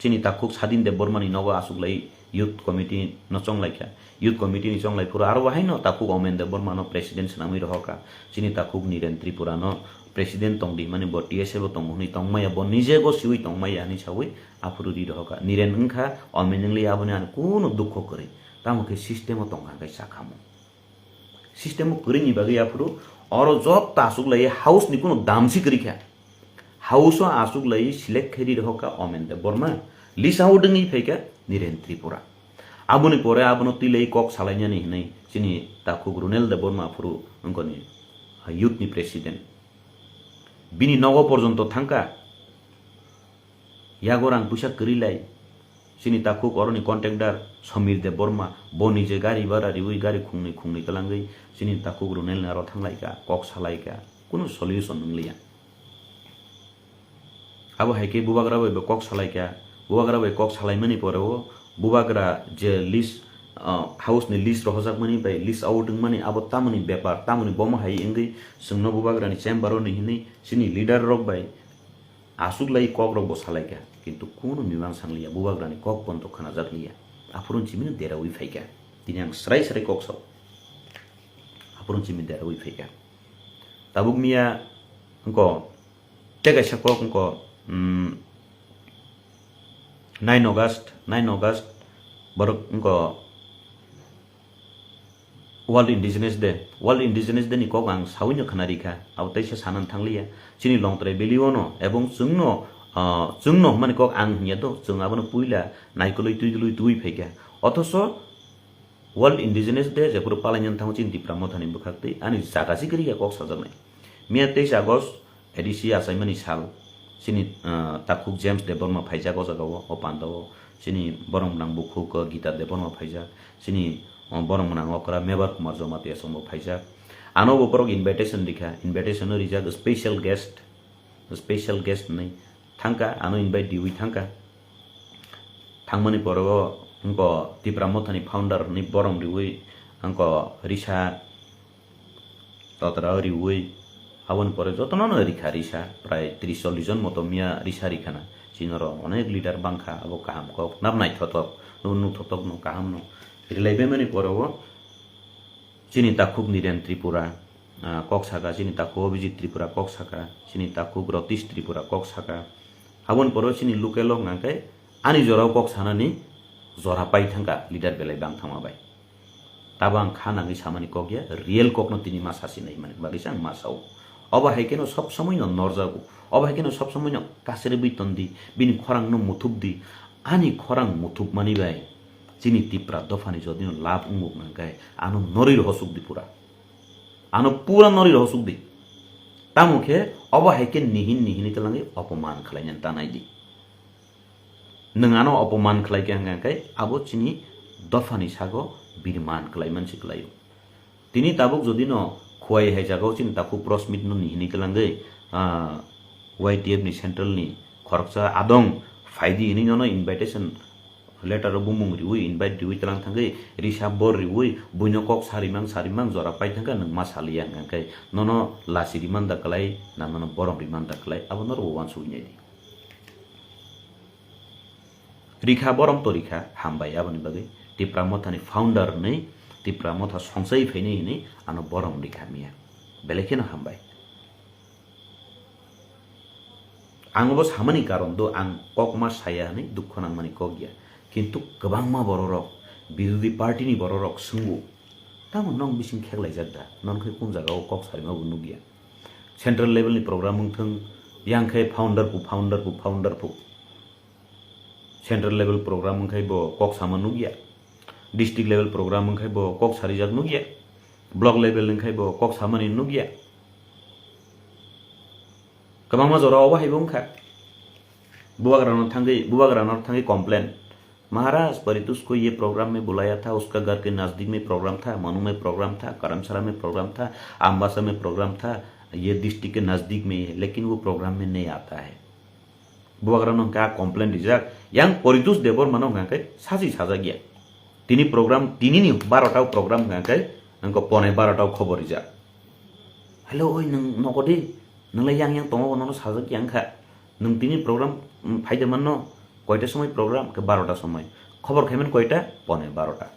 chini takuk Sadin Debormani nogo asuklai youth committee no chonglaikia youth committee ni chonglai pura aro bahai no takuk omen de borma no president sanami rohoka chini takuk niren tripura no president tongdi mani bo TSA bo tongmoni tongmaya bo nije go siwi tongmaya ni sawi apuru di rohoka niren engkha omeningli abone an kuno dukho kore tamuke system o tonga kai sakhamu system o kuri ni bagi apuru oro job ta asuk lai house ni kuno damsi kari kha house o asuk lai select kheri rohoka omen de borma lisa udingi pheka niren tripura abuni pore abuno tilei kok salainya ni hinai chini takuk runel de borma apuru ngoni youth ni president bini nogo porjonto thangka yagorang pusa kerilai sini takuk oroni contractor Samir de Borma boni je gari bara riwi gari khungni kalangai sini takuk runel naro thanglai ka kok salai ka kuno solution nunglia abo haike bubagra be kok salai ka bubagra be kok salai mani poro bubagra je list house ni list rohajak mani bai list outing mani abo tamani bepar tamani boma hai engai sungno bubagra ni chamber ni hini sini leader rok bai asuk lai kok rok bo salai ka কিন্তু কোন মীমাংসা লিয়া বুবাগ্রানি cock বন্ধ খানা জাত লিয়া আপুরন চিমিন দেরা we ফাইকা তিনি আং সরাই সরাই কক সাও আপুরন চিমিন দেরা উই ফাইকা তাবুক মিয়া অঙ্ক টেগাই সাক অঙ্ক 9 অগাস্ট বরক অঙ্ক World Indigenous Day ni kok ang sawinyo khanarika awtai sa sanan thanglia chini longtrai beliono ebong जोंनो माने कक आं हिया तो जों आबनो पुइला नाइकलुइ तुइ फैका अथस वर्ल्ड इंडिजिनियस डे जेपुर पालायन थाउ चिन दिप्रा मथानि बखाक्तै आनि जागासि करिया कक साजनाय मिया 23 आगस्ट एडिसि आसाइमानि साल सिनि ताकुक जेम्स दे बर्मा फाइजा गजागाव अपान्दाव सिनि बरमनां बुखुक गीता दे बर्मा फाइजा सिनि बरमनां अकरा मेबर कुमार जमाते असम फाइजा आनो बपरक इनभाइटेशन रिजा स्पेशल गेस्ट नै थांका आनो इनभाइट दिउइ थांका थांमनि परगो अंको तिप्रा मथानि फाउंडर नि बरम रिउइ अंको रिसा ततरा रिउइ आवन परे जतनन रिसा प्राय 30-40 जन मतो मिया रिसा रिखाना सिनरो अनेक लिडार बांखा अब काम को नाबनाय थतक नु थतक नु काम नु रिलाइबे मनि परगो चिनि ताकुक निरेन त्रिपुरा कक्साका चिनि ताकु अभिजित त्रिपुरा कक्साका चिनि ताकुक रतीश त्रिपुरा कक्साका हावन परो चिनि लुकेल नांकै आनि जराव कक सानानि जरा पाइ थांगा लिडार बेलाय बां थामाबाय ताबां खानाङै सामानि कगया रियल ककनो तिनि मासासि नै माने बागिसां मासाव अब हाइकेनो सब समय न नरजागु अब हाइकेनो सब समय न कासेरे बितन्दी बिनि खरां न मुथुबदि आनि खरां मुथुब मानि बाय चिनि तिप्रा दफानि जदिनो लाभ उमुक नांकै आनो नरिर हसुकदि पुरा आनो पुरा नरिर हसुकदि तामुखे अब हाइके निहिन तलांगे अपमान खलायन तानाइदि नङानो अपमान खलायके हांगाकै आबो चिनि दफानि सागो बिरमान खलाय मानसि खलायो तिनि ताबुक जदि न खुवाय हाय जागो चिनि ताकु प्रसमित न निहिनि तलांगे YTF नि सेंट्रल नि खरकसा आदं फाइदि नि न इनभाइटेशन लेटर बुमुं रिउइ इनभाइट दिउइ तलां थांगै रिसा बर रिउइ बुइनो कक सारिमां जरा पाइ थांगा नों मा सालिया हांगाकै ननो लासि रिमान दाखलाय नानो बरम रिमान दाखलाय आबो नर वान सुइनायदि रिखा बरम तो रिखा हामबाय आबनि बागै तिप्रा मथानि फाउंडर नै तिप्रा मथा संसाइ फैनै नै आनो बरम रिखा मिया बेलेखेनो हामबाय आंबो सामानि कारण दो आं ककमा साया नै दुख नांमानि कगिया किन्तु गोबांमा बररक बिरोधी पार्टीनि बररक सोंगु तामो नं बिसिं खेगलाय जादा ननखै कुन जागाव कक सारिमा बुनु गिया सेंट्रल लेवल नि प्रोग्राम थों यांखै फाउंडर पु सेंट्रल लेवल प्रोग्राम खै बो कक सामा नुगिया डिस्ट्रिक्ट लेवल प्रोग्राम खै बो कक सारि जाग नुगिया ब्लॉक लेवल खै बो कक सामानि नुगिया गोबांमा जराव बाहायबोंखा बुबाग्रानो थांगै कंप्लेन महाराज परितोष को ये प्रोग्राम में बुलाया था उसका घर के नजदीक में प्रोग्राम था मनु में प्रोग्राम था करमसरा में प्रोग्राम था आम्बासा में प्रोग्राम था ये डिस्ट्रिक्ट के नजदीक में है लेकिन वो प्रोग्राम में नहीं आता है बुबाग्रानो का कंप्लेन रिजाक yang परितोष देवर मानो गांकै साजी साजा गया तिनी प्रोग्राम तिनी नि 12टाव प्रोग्राम गांकै नंको पने 12टाव खबर रिजाक हेलो ओइ नों नगदि नोंलाय yang तंगो ननो साजा गयांखा नों तिनी प्रोग्राम फाइदे माननो कयटा समय प्रोग्राम के 12टा समय खबर खाइमेन कयटा 11:30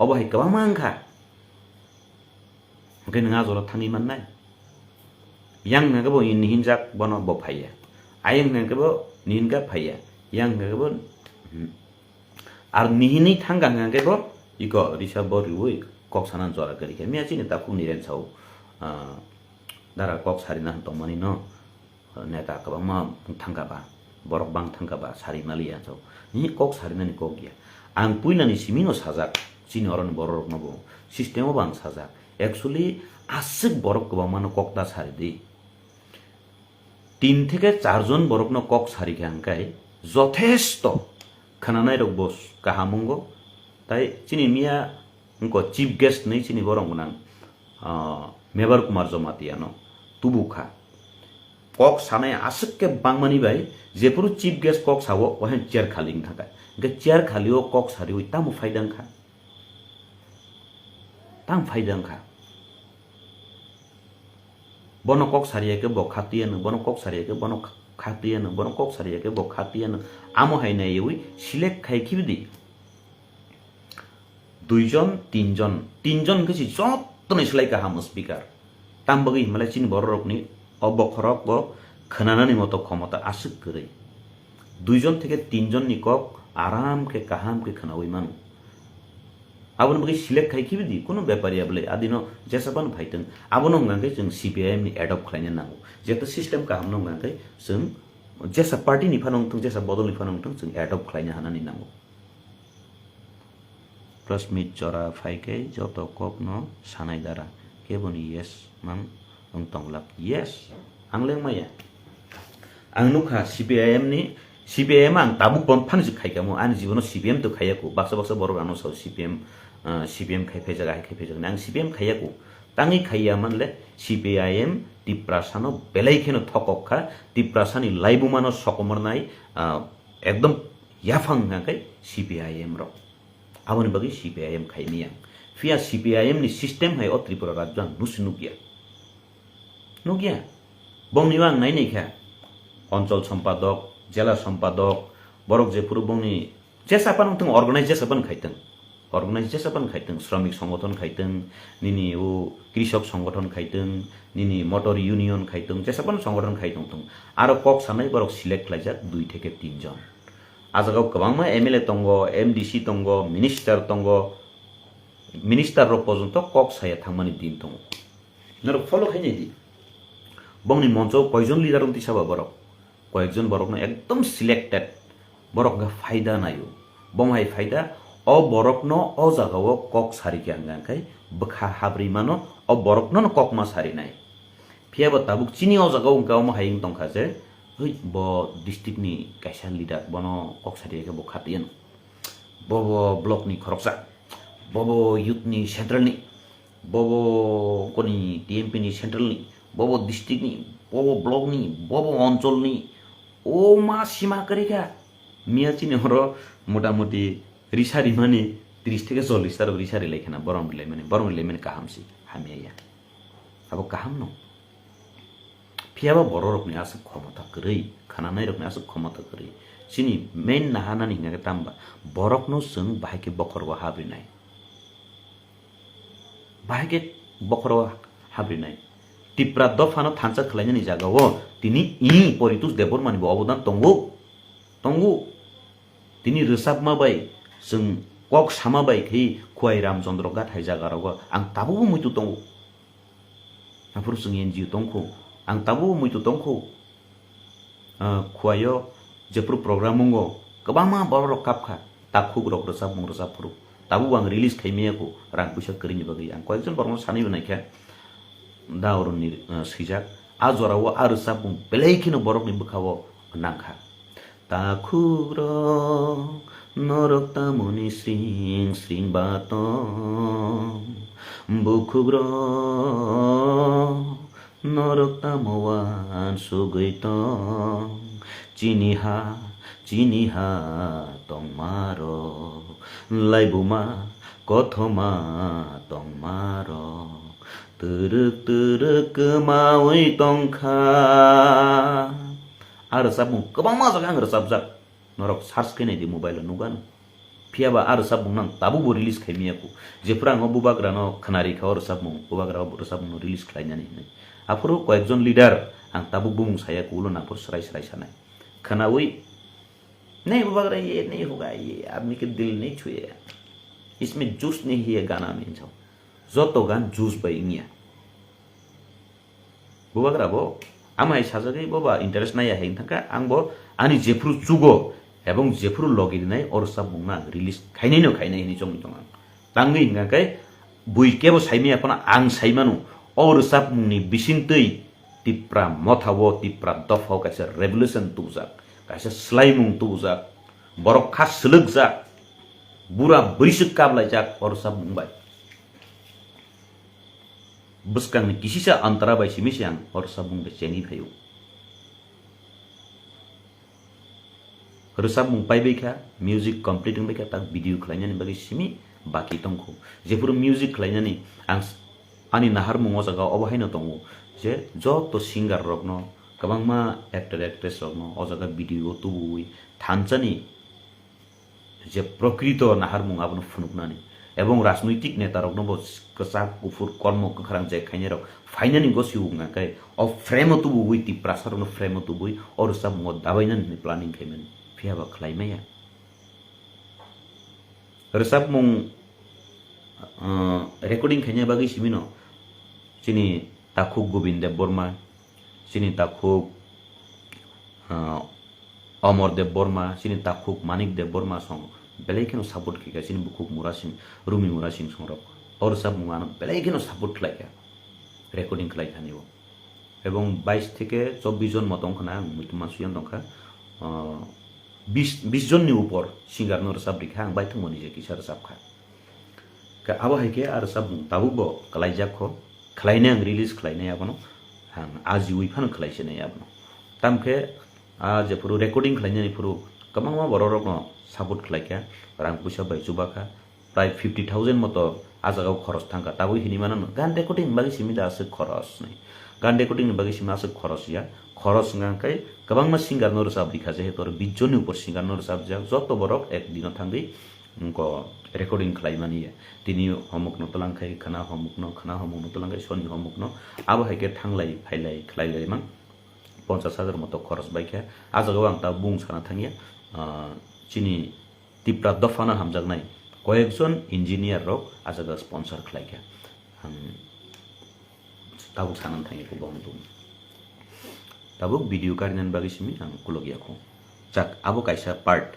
अबहाय गोबां आंखा ओंखाय नों आजरा थाङै माननाय yang ngagabo nihinjak bono bo phaya ayang ngagabo nihinga phaya yang ngagabo ar nihini thanga ngagabo iko risa boriwi kok sanan jora gari ke mia chini ta khuni ren chau dara kok sari na to mani no neta ka ma thanga ba borok bang thanga ba sari mali ya chau ni kok sari na ni kok ya ang puina ni simino sajak chini oron borok no bo system bang sajak actually asik borok ko mano kok da sari di 3 থেকে 4 জন বরকন cock সারিকে আঙ্কাই যথেষ্ট খানানাই rock বস কাহামঙ্গ তাই চিনি মিয়া উনকো chief guest নেই চিনি বরং নাং মেবার কুমার জমাতিয়ানো তুবুখা কক সানাय আসকে বাংমানি বাই যেপুরু চিফ গেস্ট কক সাবো ওহেন চেয়ার খালিং থাকা গে চেয়ার খালিও কক সারি ওই তামু ফাইদাংখা তাম ফাইদাংখা bono kok sariake bo khatiyan bono kok sariake bono khatiyan bono kok sariake bo khatiyan amo haina yewi select khai khibidi 2 জন 3 জন 3 জন gesi jottonai selai ka ham speaker tambagi malai chin borokni obokhrok bo khananani moto khomata asuk gori 2 জন থেকে 3 জন ni kok aram ke kaham ke khanawi manu abon bagi select khai khibidi kono byapari abule adino jesaban phaiteng abono ngangai jeng CPIM ni adopt khlaina nango jeto system ka hamno ngangai jeng jesa party ni phanong tung jesa bodol ni phanong tung jeng adopt khlaina hanani nango plasmid jora phaike joto kok no sanai dara keboni yes man ong tonglap yes angleng maya angnuka CPIM ni CPIM ang tabuk bon phanji khaikamo ani jibono CPM to khayako baksa baksa borok ano so CPM खाइफे जगह खाइफे जगह नां CPM खाइयाको ताङै खाइया मानले CPIM तिप्रासानो बेलाइखेनो थकखा तिप्रासानि लाइबुमानो सकमरनाय एकदम याफां नाकै CPIM रो आबोनि बगै CPIM खाइनिया फिया CPIM नि system हाय अ त्रिपुरा राज्य नुगिया बंनिवां नाइनैखा अञ्चल सम्पादक জেলা সম্পাদক বরক যে পুরো বংনি যেসাপান থং অর্গানাইজ যেসাপান খাইতেं শ্রমিক সংগঠন খাইতেं নিনি ও কৃষক সংগঠন খাইতেं নিনি মোটর ইউনিয়ন খাইতেं যেসাপান সংগঠন খাইতেं থং আরো কক সানাই বরক সিলেক্ট খাইজাক 2 থেকে 3 জন আজাগাव गोबांमा MLA तंग MDC तंग मिनिस्टार रो पर्यन्त কক साया थांमानि दिन तंग नरो फलो खाइने दि बंनि मञ्चो कयजन लिडार उन्ति साबा बरक কয়েকজন বরক না একদম সিলেক্টেড বরক গা ফায়দা নাইও বমহাই ফায়দা অ বরক ন অ জাগাও কক সারিকে আঙ্গাঙ্কাই বখা হাবরি মানো অ বরক ন কক মা সারি নাই ফিয়াবা তাবুক চিনি অ জাগাও গাও মা হাইং তংখা যে হই ব ডিস্ট্রিক্ট নি কাইসান লিডার বনো কক সারিকে বখাতিয়েন বব ব্লক নি খরকসা বব ইউথ নি সেন্ট্রাল নি বব কোনি টিএমপি নি সেন্ট্রাল নি বব ডিস্ট্রিক্ট নি বব ব্লক নি বব অঞ্চল নি ও মা সীমা করিকা মিয়া চিনি হর মোটামুটি রিসারি মানে 30 থেকে 40 তার রিসারি লেখনা বরং বিলাই মানে কাহামসি হামিয়া আবো কাহাম ন ফিয়াবা বড় রকমনি আছে ক্ষমতা করেই খানা নাই রকমনি আছে ক্ষমতা করেই চিনি মেন নাহানা নিঙ্গা তাম্বা বরক ন जों बाहायके बखरवा हाब्रिनाय बाहायके बखरवा हाब्रिनाय तिप्रा दफानो थानसा खलायनायनि जागाव तिनि परितोष देबरमानिबो अबदान तंगु तिनि रोसाबमाबाय जों कक सामाबाय खै खुवाइ रामचन्द्र गाथाय जागाराव आं ताबो मुइतु तंगु नाफोर जों एनजिअ तंखौ आं ताबो मुइतु तंखौ खुवायो जेफोर प्रग्रामंगो गोबांमा बर कापखा ताखुग्रक रोसाबफोरु ताबो आं रिलिज खाइमियाखौ रां फैसा करिनि बागै आं कयजन बरनो सानैबो नायखा दावरनि सैजाक आजराव आरो साबुं बेलायखिनो बरकनि बोखाव नांखा ताखुग्र नरक तामुनि स्रिं स्रिं बात बुखुग्र नरक तामवान सुगैत चिनिहा तंमार लाइबुमा कथमा तंमार तुरुक मावै तंखा आरो साबुं गोबां मा जागा आं रोजाबजाक नरक सार्च खायनायदि मबाइल नुगान फियाबा आरो साबुं नां ताबु बो रिलीज खायमियाखौ जेफ्रा आङो बुबाग्रानो खोनारिखा आरो साबुं बुबाग्रा आरो साबुं रिलीज खालायनानै आफोरो कয়েকজন लिडार आं ताबु बुं सायाखौल' नाफोर सराय सराय सानाय खोनावै नहीं बुबाग्रा ये नहीं होगा ये आदमी के दिल नहीं छुए इसमें जूस नहीं है गाना में जाओ जोतो गान जूस बाइंगिया बुबाग्रा बो आमाय साजागै बाबा इंटरेस्ट नाया है थाका आंबो आनि जेफ्रु जुगो एबं जेफ्रु लगिनाय और साबुंना रिलीज खायनायनो खायनाय नि जंनि दं तांगै हिंगाकै बुइकेबो साइमे अपना आं साइमानु और साबुंनि बिसिंतै तिप्रा मथावो तिप्रा दफाव कासे रेवोल्यूशन तुजाक कासे स्लाइमुं तुजाक बरक खास सलगजाक बुरा बैसक काबलायजाक और साबुंबाय बुस्कांनि किसिसा अंतरा बायसि मिसियां और साबुं बेचेनि फायौ रोसाबुं पाइबैखा म्यूजिक कमप्लीट बैखा ता भिडियो खलायनानै बागै सिमि बाकी तंखौ जेफोर म्यूजिक खलायनानै आं आनि नाहार मुङाव जागा अबहायनो दङ जे जत सिंगार रगनो गोबांमा एक्टर एक्ट्रेस रगनो अजागा भिडियो तुबुई थानचानि जे प्रकृत नाहार मुङाबनो फुनुकनानै एवं राजनैतिक नेता रगनो कसा गुफुर कर्म कखरां जे खायने रग फाइनानि गसिउ ngakai अ फ्रेम तुबुई ति प्रासारनो फ्रेम तुबुई और सब मो दाबायनानै प्लानिंग खायमोन फियाबा खलायमाया रोसाब मुं रेकर्डिंग खायने बागै सिमिनो चिनि ताखुक गोविंद देव बर्मा चिनि ताखुक अमर देव बर्मा चिनि ताखुक मानिक देव बर्मा सं बेलेखेनो सपोर्ट किका चिनि बुकुक मुरा सिंह रुमी मुरा सिंह संरक और सब मुआनो बेलेखेनो सपोर्ट खलायका रेकर्डिंग खलायखानिबो एवं 22 থেকে 24 জন मतों खना मुतुमा सुयन दंखा 20 जननि ऊपर सिंगार नर साब रिखा आं बायथं मनि जे किसार साबखा का आबो हायके आरो साब ताबुबो कलायजाखो खलायने आं रिलीज खलायने आबनो आं आजि उइफान खलायसेने आबनो तामखे आ जेफोर रेकर्डिंग खलायने फोरो कमांमा बररकनो सपोर्ट खलायका रां पैसा बायजुबाखा प्राय 50,000 मतो आजागाव खरस थांका ताबु हिनिमाना गान रेकर्डिंग बागै सिमिदा आसे खरस नै गान रेकर्डिंग बागै सिमा आसे खरस या खरस गांकाय गोबांमा सिंगार नर साब रिखा जे हेतर 20 जननि ऊपर सिंगार नर साब जा जत बरक एक दिन थांगै को रेकर्डिंग खलायमानि तिनि हमकनो तलांखाय खाना हमकनो तलांखाय सनि हमकनो आबो हायके थांलाय फायलाय खलायलाय मान 50,000 मतो खरस बायखा आजागाव आं ता बुं साना थांगिया चिनि तिप्रा दफाना हामजागनाय कয়েকজন ইঞ্জিনিয়ার রক আজাগা স্পন্সর খলাইকা आं ताबुक सानान थांगिखौ बावनो ताबुक भिडियो कारिनान बागै सिमि आं कुलगियाखौ जाक आबो कायसा पार्ट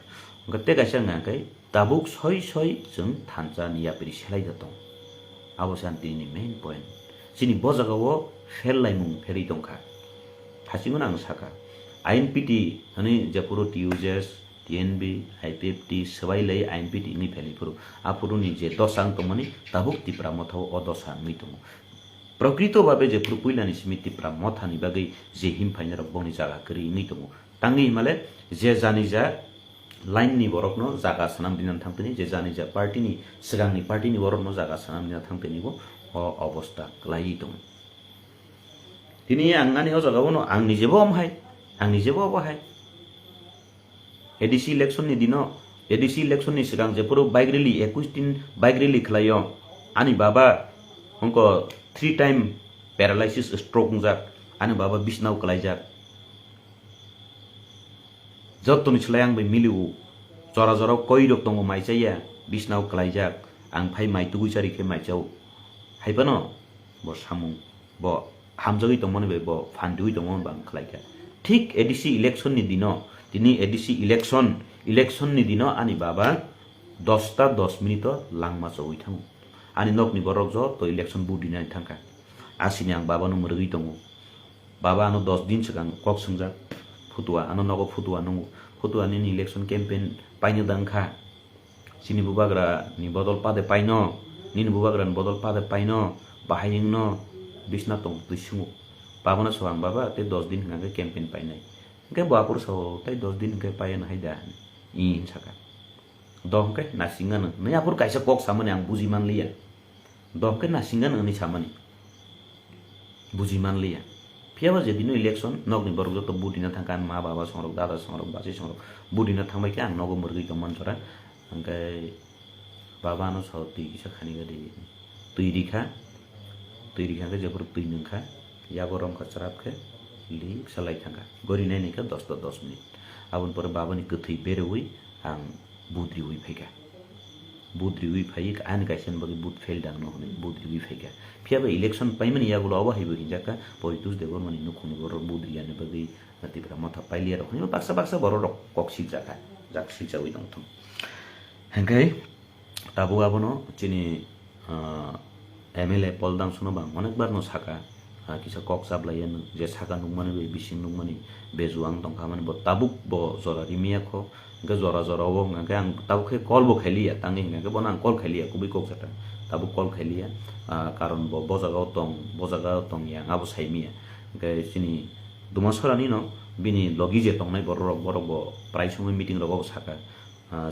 गते कायसा ngakai ताबुक सय सय जों थानचा नियापिरि सेलाय जातों आबो शान्तिनि मेन पॉइंट सिनि बजागावो फेललायमुं फेरि दंखा थासिगोन आं साका आईएनपीटी हने जेपुरो टियूजेस टीएनबी आईपीएफटी सबाइलै आईएनपीटी नि फेलिफोरो आपुरुनि जे दसां तमनि ताबुक तिप्रा मथाव अदसा मितों प्रकृत भावे जे पुइलानि सिमिति प्रा मथानि बागै जे हिमफाइनार बनि जागा करि मितों तांगि माले जे जानि जा लाइननि बरकनो जागा सानाम दिनान थांतनि जे जानि जा पार्टीनि सिगांनि पार्टीनि बरकनो जागा सानाम दिना थांतनिबो अ अवस्था क्लाइ दं दिनै आंनानि अजागावनो आंनि जेबो अबहाय एडीसी इलेक्शननि सिगां जेफोर बाइक रेली 21 दिन बाइक रेली खलायो आनि बाबा अंको 3 टाइम पैरालाइसिस स्ट्रोक जाक आनि बाबा बिसनाव खलायजाक जत्तनि छलाय आं बे मिलिउ जरा जरा कई रक दङ माइचाया बिसनाव खलायजाक आं फाय माइतुगु सारिखे माइचाव हायबानो ब सामु ब हामजगै दंमोन बे ब फानदुइ दंमोन बां खलायका ठीक एडीसी इलेक्शननि दिनो दिनै एडीसी इलेक्शननि दिनो आनि बाबा 10 मिनिट लांमा चौइ थाङो आनि नकनि बरक ज तो इलेक्शन बुदिनानै थांका आसिनि आं बाबानो मरगै दङ बाबा आनो 10 दिन सिगां कक संजा फुटुआ आनो नगो फुटुआ नंगो फुटुआनि इलेक्शन कैंपेन पाइनो दांखा सिनि बुबाग्रा नि बदल पादे पाइनो निन बुबाग्रा नि बदल पादे पाइनो बाहायनो बिसना दं दुइसुङो बाबानो सवां बाबा ते 10 दिन ngaga कैंपेन पाइनाय के बापुर सो तै 10 दिन के पायन हाइदा इ साका दंके नासिंगान नै आपुर काइसा कक सामने आं बुजि मानलिया दंके नासिंगान अनि सामने बुजि मानलिया फियाबा जे दिनो इलेक्शन नगनि बरग त बुदिना थांका मा बाबा संरक दादा संरक बाजे संरक बुदिना थांबाय के आं नगो मरगै गमन जरा hangkai baba no so tui kisa khani gadi tui rikha ke jabur tui nungkha yago rom ka charap khe li salai thangka gori nai nika 10 to 10 minute abon pore baba ni kuthui berui ang budri ui phaika budri ui phai an kaisen bagi bud fail dang no hone budri ui phaika phiaba election paimani yagulo aba haibo hinjaka poitus debo mani nukhuni bor budri ane bagi natibra matha pailia rokhni baksa boro rok koksi jaka jak sija ui dong thong hangkai tabu abono chini MLA poldang suno bang onekbar no saka kisa kok sablayan je saka nungmani be bising nungmani bejuang tongka mani bo tabuk bo zora rimia kho ga zora wo nga ang tabuk khe kol bo kheliya tangi nga bo nang kol kheliya kubi kok sata tabuk kol kheliya karon bo bojaga tong yang abo saimia ga chini dumasarani no bini logi je tongnai borok bo price meeting ro bo saka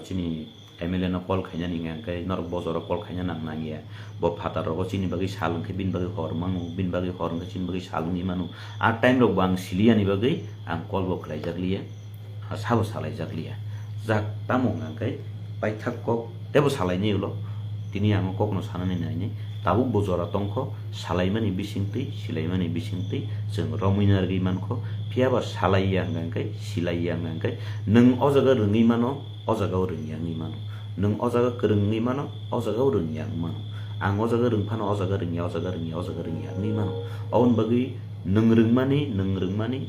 chini MLA no kol khanya ninga kai norok bozoro kol khanya nang nangia bo phata ro chini bagi salung ke bin bagi hor mangu bin bagi hor ke chini bagi salung ni manu a time ro bang silia ni bagi ang kol bo khlai jakliya sabo salai jakliya jak tamo nga kai pai thak kok tebo salai ni ulo tini ang kok no sanani nai ni tabuk bozora tongkho salai mani bisingti silai mani bisingti jeng rominar gi mankho phiaba salai yang kai silai yang kai nung o jaga rungi mano o jaga rungi yang ni mano nung o jaga kerungi mano o jaga rungi yang mano ang o jaga rungphano o jaga rungi yang ni mano aun bagi nung rungmani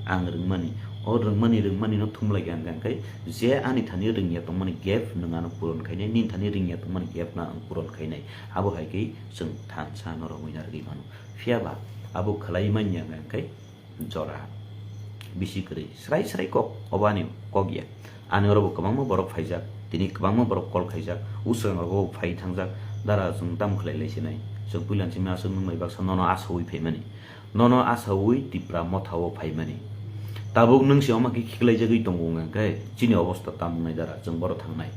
ang rungmani o rungmani no thumlai gang kai je ani thani rungya tongmani gap nungano puron khaine nin thani rungya tongmani gap na puron khaine abo haikei jeng than sa no rominar gi mano phiaba abo khlai manya gang kai jora bisi kri srai kok obani kokya ani oro kabangma borok phaijak tini kabangma borok kol khaijak usang ro phai thangjak dara jeng tam khlai laisinai jeng pulan chima sung mai bak sanono asoi phaimani nono asoi tipra mothao phaimani tabuk nung si oma ki khiklai jagui tongo nga kai chini obostha tamnai dara jeng boro thangnai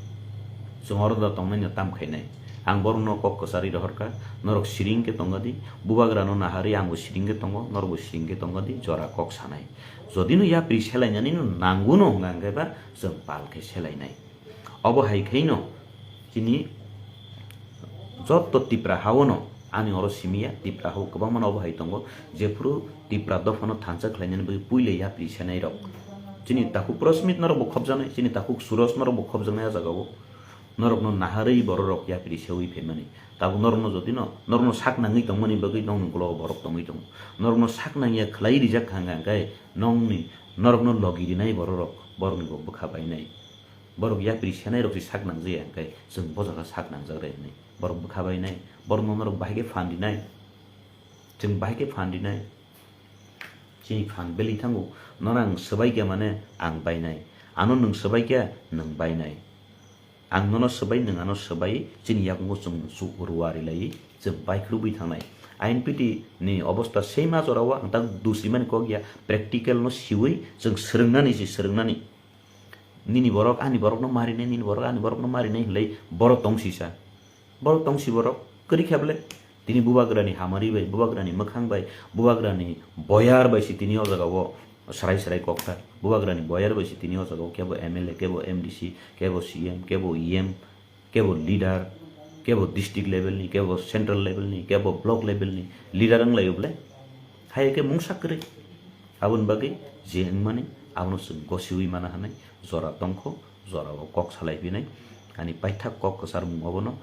jeng oro da tongnai na tam khainai ang boro no kok kasari rohorka norok siring ke tongadi bubagra no nahari angbo siring ke tongo norbo siring ke tongadi jora kok sanai jodi no ya pri selai nani no nangu no nga kai ba jeng pal ke selai nai obo hai khaino chini jotto tipra hawono ani oro simia tipra ho kabang mano obo hai tongo jefru tipra dofano thansa khlainani bagi puile ya pri senai rok chini taku prosmit norok bo khobjanai chini taku suros norok bo khobjanai jagao norok no naharei borok ya pri seui phemani tabu norok no jodi no norok no sak nangi tongmani bagi nong gulo borok tongoi tong norok no sak nangi khlai rijak khanga gai nong ni norok no logiri nai borok ni bo bukha bai nai borok ya pri senai rok sak nangje gai jeng bojaga sak nangjak re nai borok bukha bai nai borok no norok bahige fandi nai jeng bahige fandi nai chini fan beli thangu norang sabai kya mane ang bai nai ano nung sabai kya nung bai nai ang nono sabai nung ano sabai chini yak ngo chung su ruwari lai jeng bai khlubi thangnai INPT ni obostha sema jorawa ang tang dusiman ko gya practical no siwi jeng srungnani nini borok ani borok no mari nai nini borok ani borok no mari nai lai borok tongsi borok kari khable tini bubagrani hamari bai bubagrani makhang bai bubagrani boyar bai si tini o jaga wo sarai kokta bubagrani boyar bai si tini o jaga kebo MLA kebo MDC kebo CM kebo EM kebo leader kebo district level ni kebo central level ni kebo block level ni leader ang layoble hai ke mungsa kri abun bagi jeng mani abun sung gosiwi mana hanai jora tongkho jora kok salai binai ani paithak kok kasar mung obono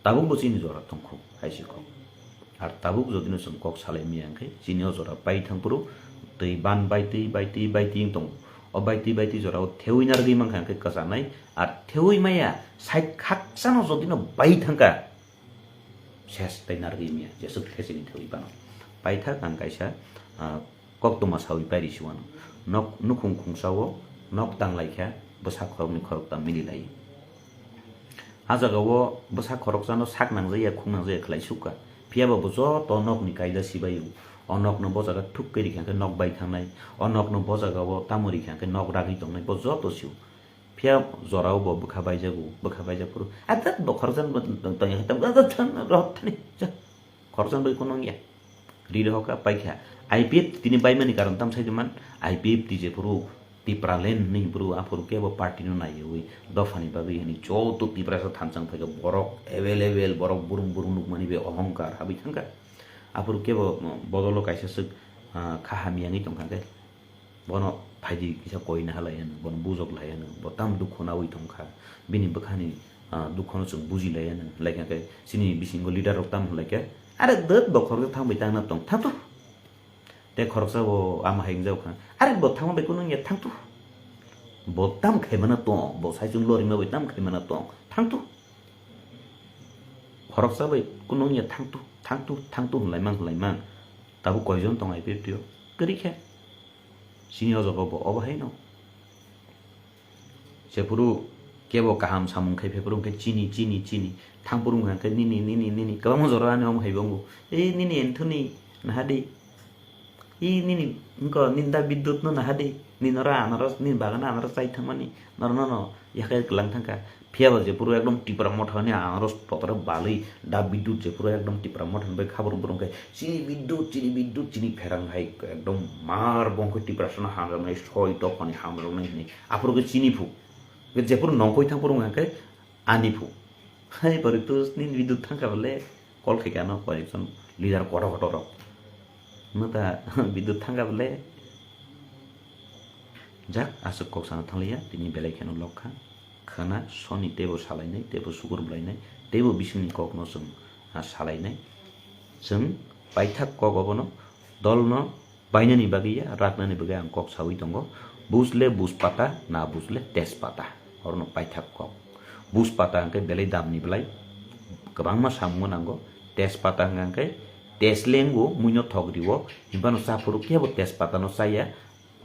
tabuk bo chini jora tongkho haisi kok ar tabuk jodino sung kok salai miang kai chini o jora pai thangpuru tei ban baiti tong o baiti jora o theuinar gi mang khang kai kasanai ar theui maya side khaksano jodino bai thangka ses tainar gi mia jesu khesini theui bano pai thak ang kaisa kok toma sawi pari siwano nok nukhung khungsawo nok tanglai kha bosa khorokni khorok ta mililai ajagawo bosa khorok jano sak nangjaya khung nangjaya khlai suka phiaba bo jo to nok ni kaida sibayu onok no bojaga thuk keri khang nok bai thangnai onok no bojaga wo tamuri khang nok ragi tongnai bo jo to siu phia jorao bo bukha bai japuru atat bo khorjan bo tang tam ga tan rot thani khorjan bai kono ya ri hoka paikha IPF tini bai mani karon tam sai man IPF ti je puru tipralen ni bro apur ke bo party no nai ui dofani babi ni jo to tipra sa thansang thake borok available borok burum burum nuk mani be ohongkar habi thangka apur ke bo bodolo kaisa suk khahami angi tongkha de bono phaidi kisa koina halayan bono bujok layan botam dukhona ui tongkha bini bakhani dukhono chung buji layan like ke sini bisingo leader of tam like are dot bokhor thang bai tang na tong thatu te khoroksa bo ama haing jau kha are bo thang bai kunung ye thang tu bo tam khaimana to bo sai chung lori ma bai tam khaimana to thang tu khoroksa bai kunung ye thang tu lai mang tabu koijon tong ai pe tio kri khe sini ojo bo oba hai no se puru kebo kaham samung khai pe puru ke chini thang puru ngan ke ni kabang jora ani om hai bongu e ni enthuni na hadi ini engko ninda bidut no nahade ni nora anaros ni bagana anaros sai thamani no ya kay kelang thangka phiaba je puro ekdom tipra mothani anaros potra balai da bidut je puro ekdom tipra mothan bai khabor burung kai chini bidut chini pherang hai ekdom mar bongko tipra sona hamra mai soi to pani hamra nai ni apuro ke chini phu je puro nongkoi thang puro ngakai ani phu hai paritu ni bidut thangka bole kol khekano korekson leader koto mata bidut thangga bole jak asuk kok sana thanglia tini belai kheno lokha khana soni tebo salainai tebo sugur blainai tebo bisuni kok no sung salainai sung paithak kok obono dolno bainani bagiya raknani bagiya ang kok sawi tongo busle buspata na busle tespata orno paithak kok buspata angke belai damni belai kabangma sammo nango tespata angke teslengo muino thogriwo himbano sapuru kebo tespata no saya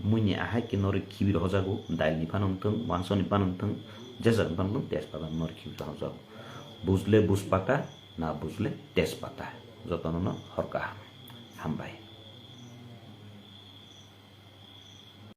muini ahai kinori khibir hojago dail ni panong tung wanso ni panong tung jajar panong tespata nori khibir hojago buzle buspata na buzle tespata jotono no horka hambai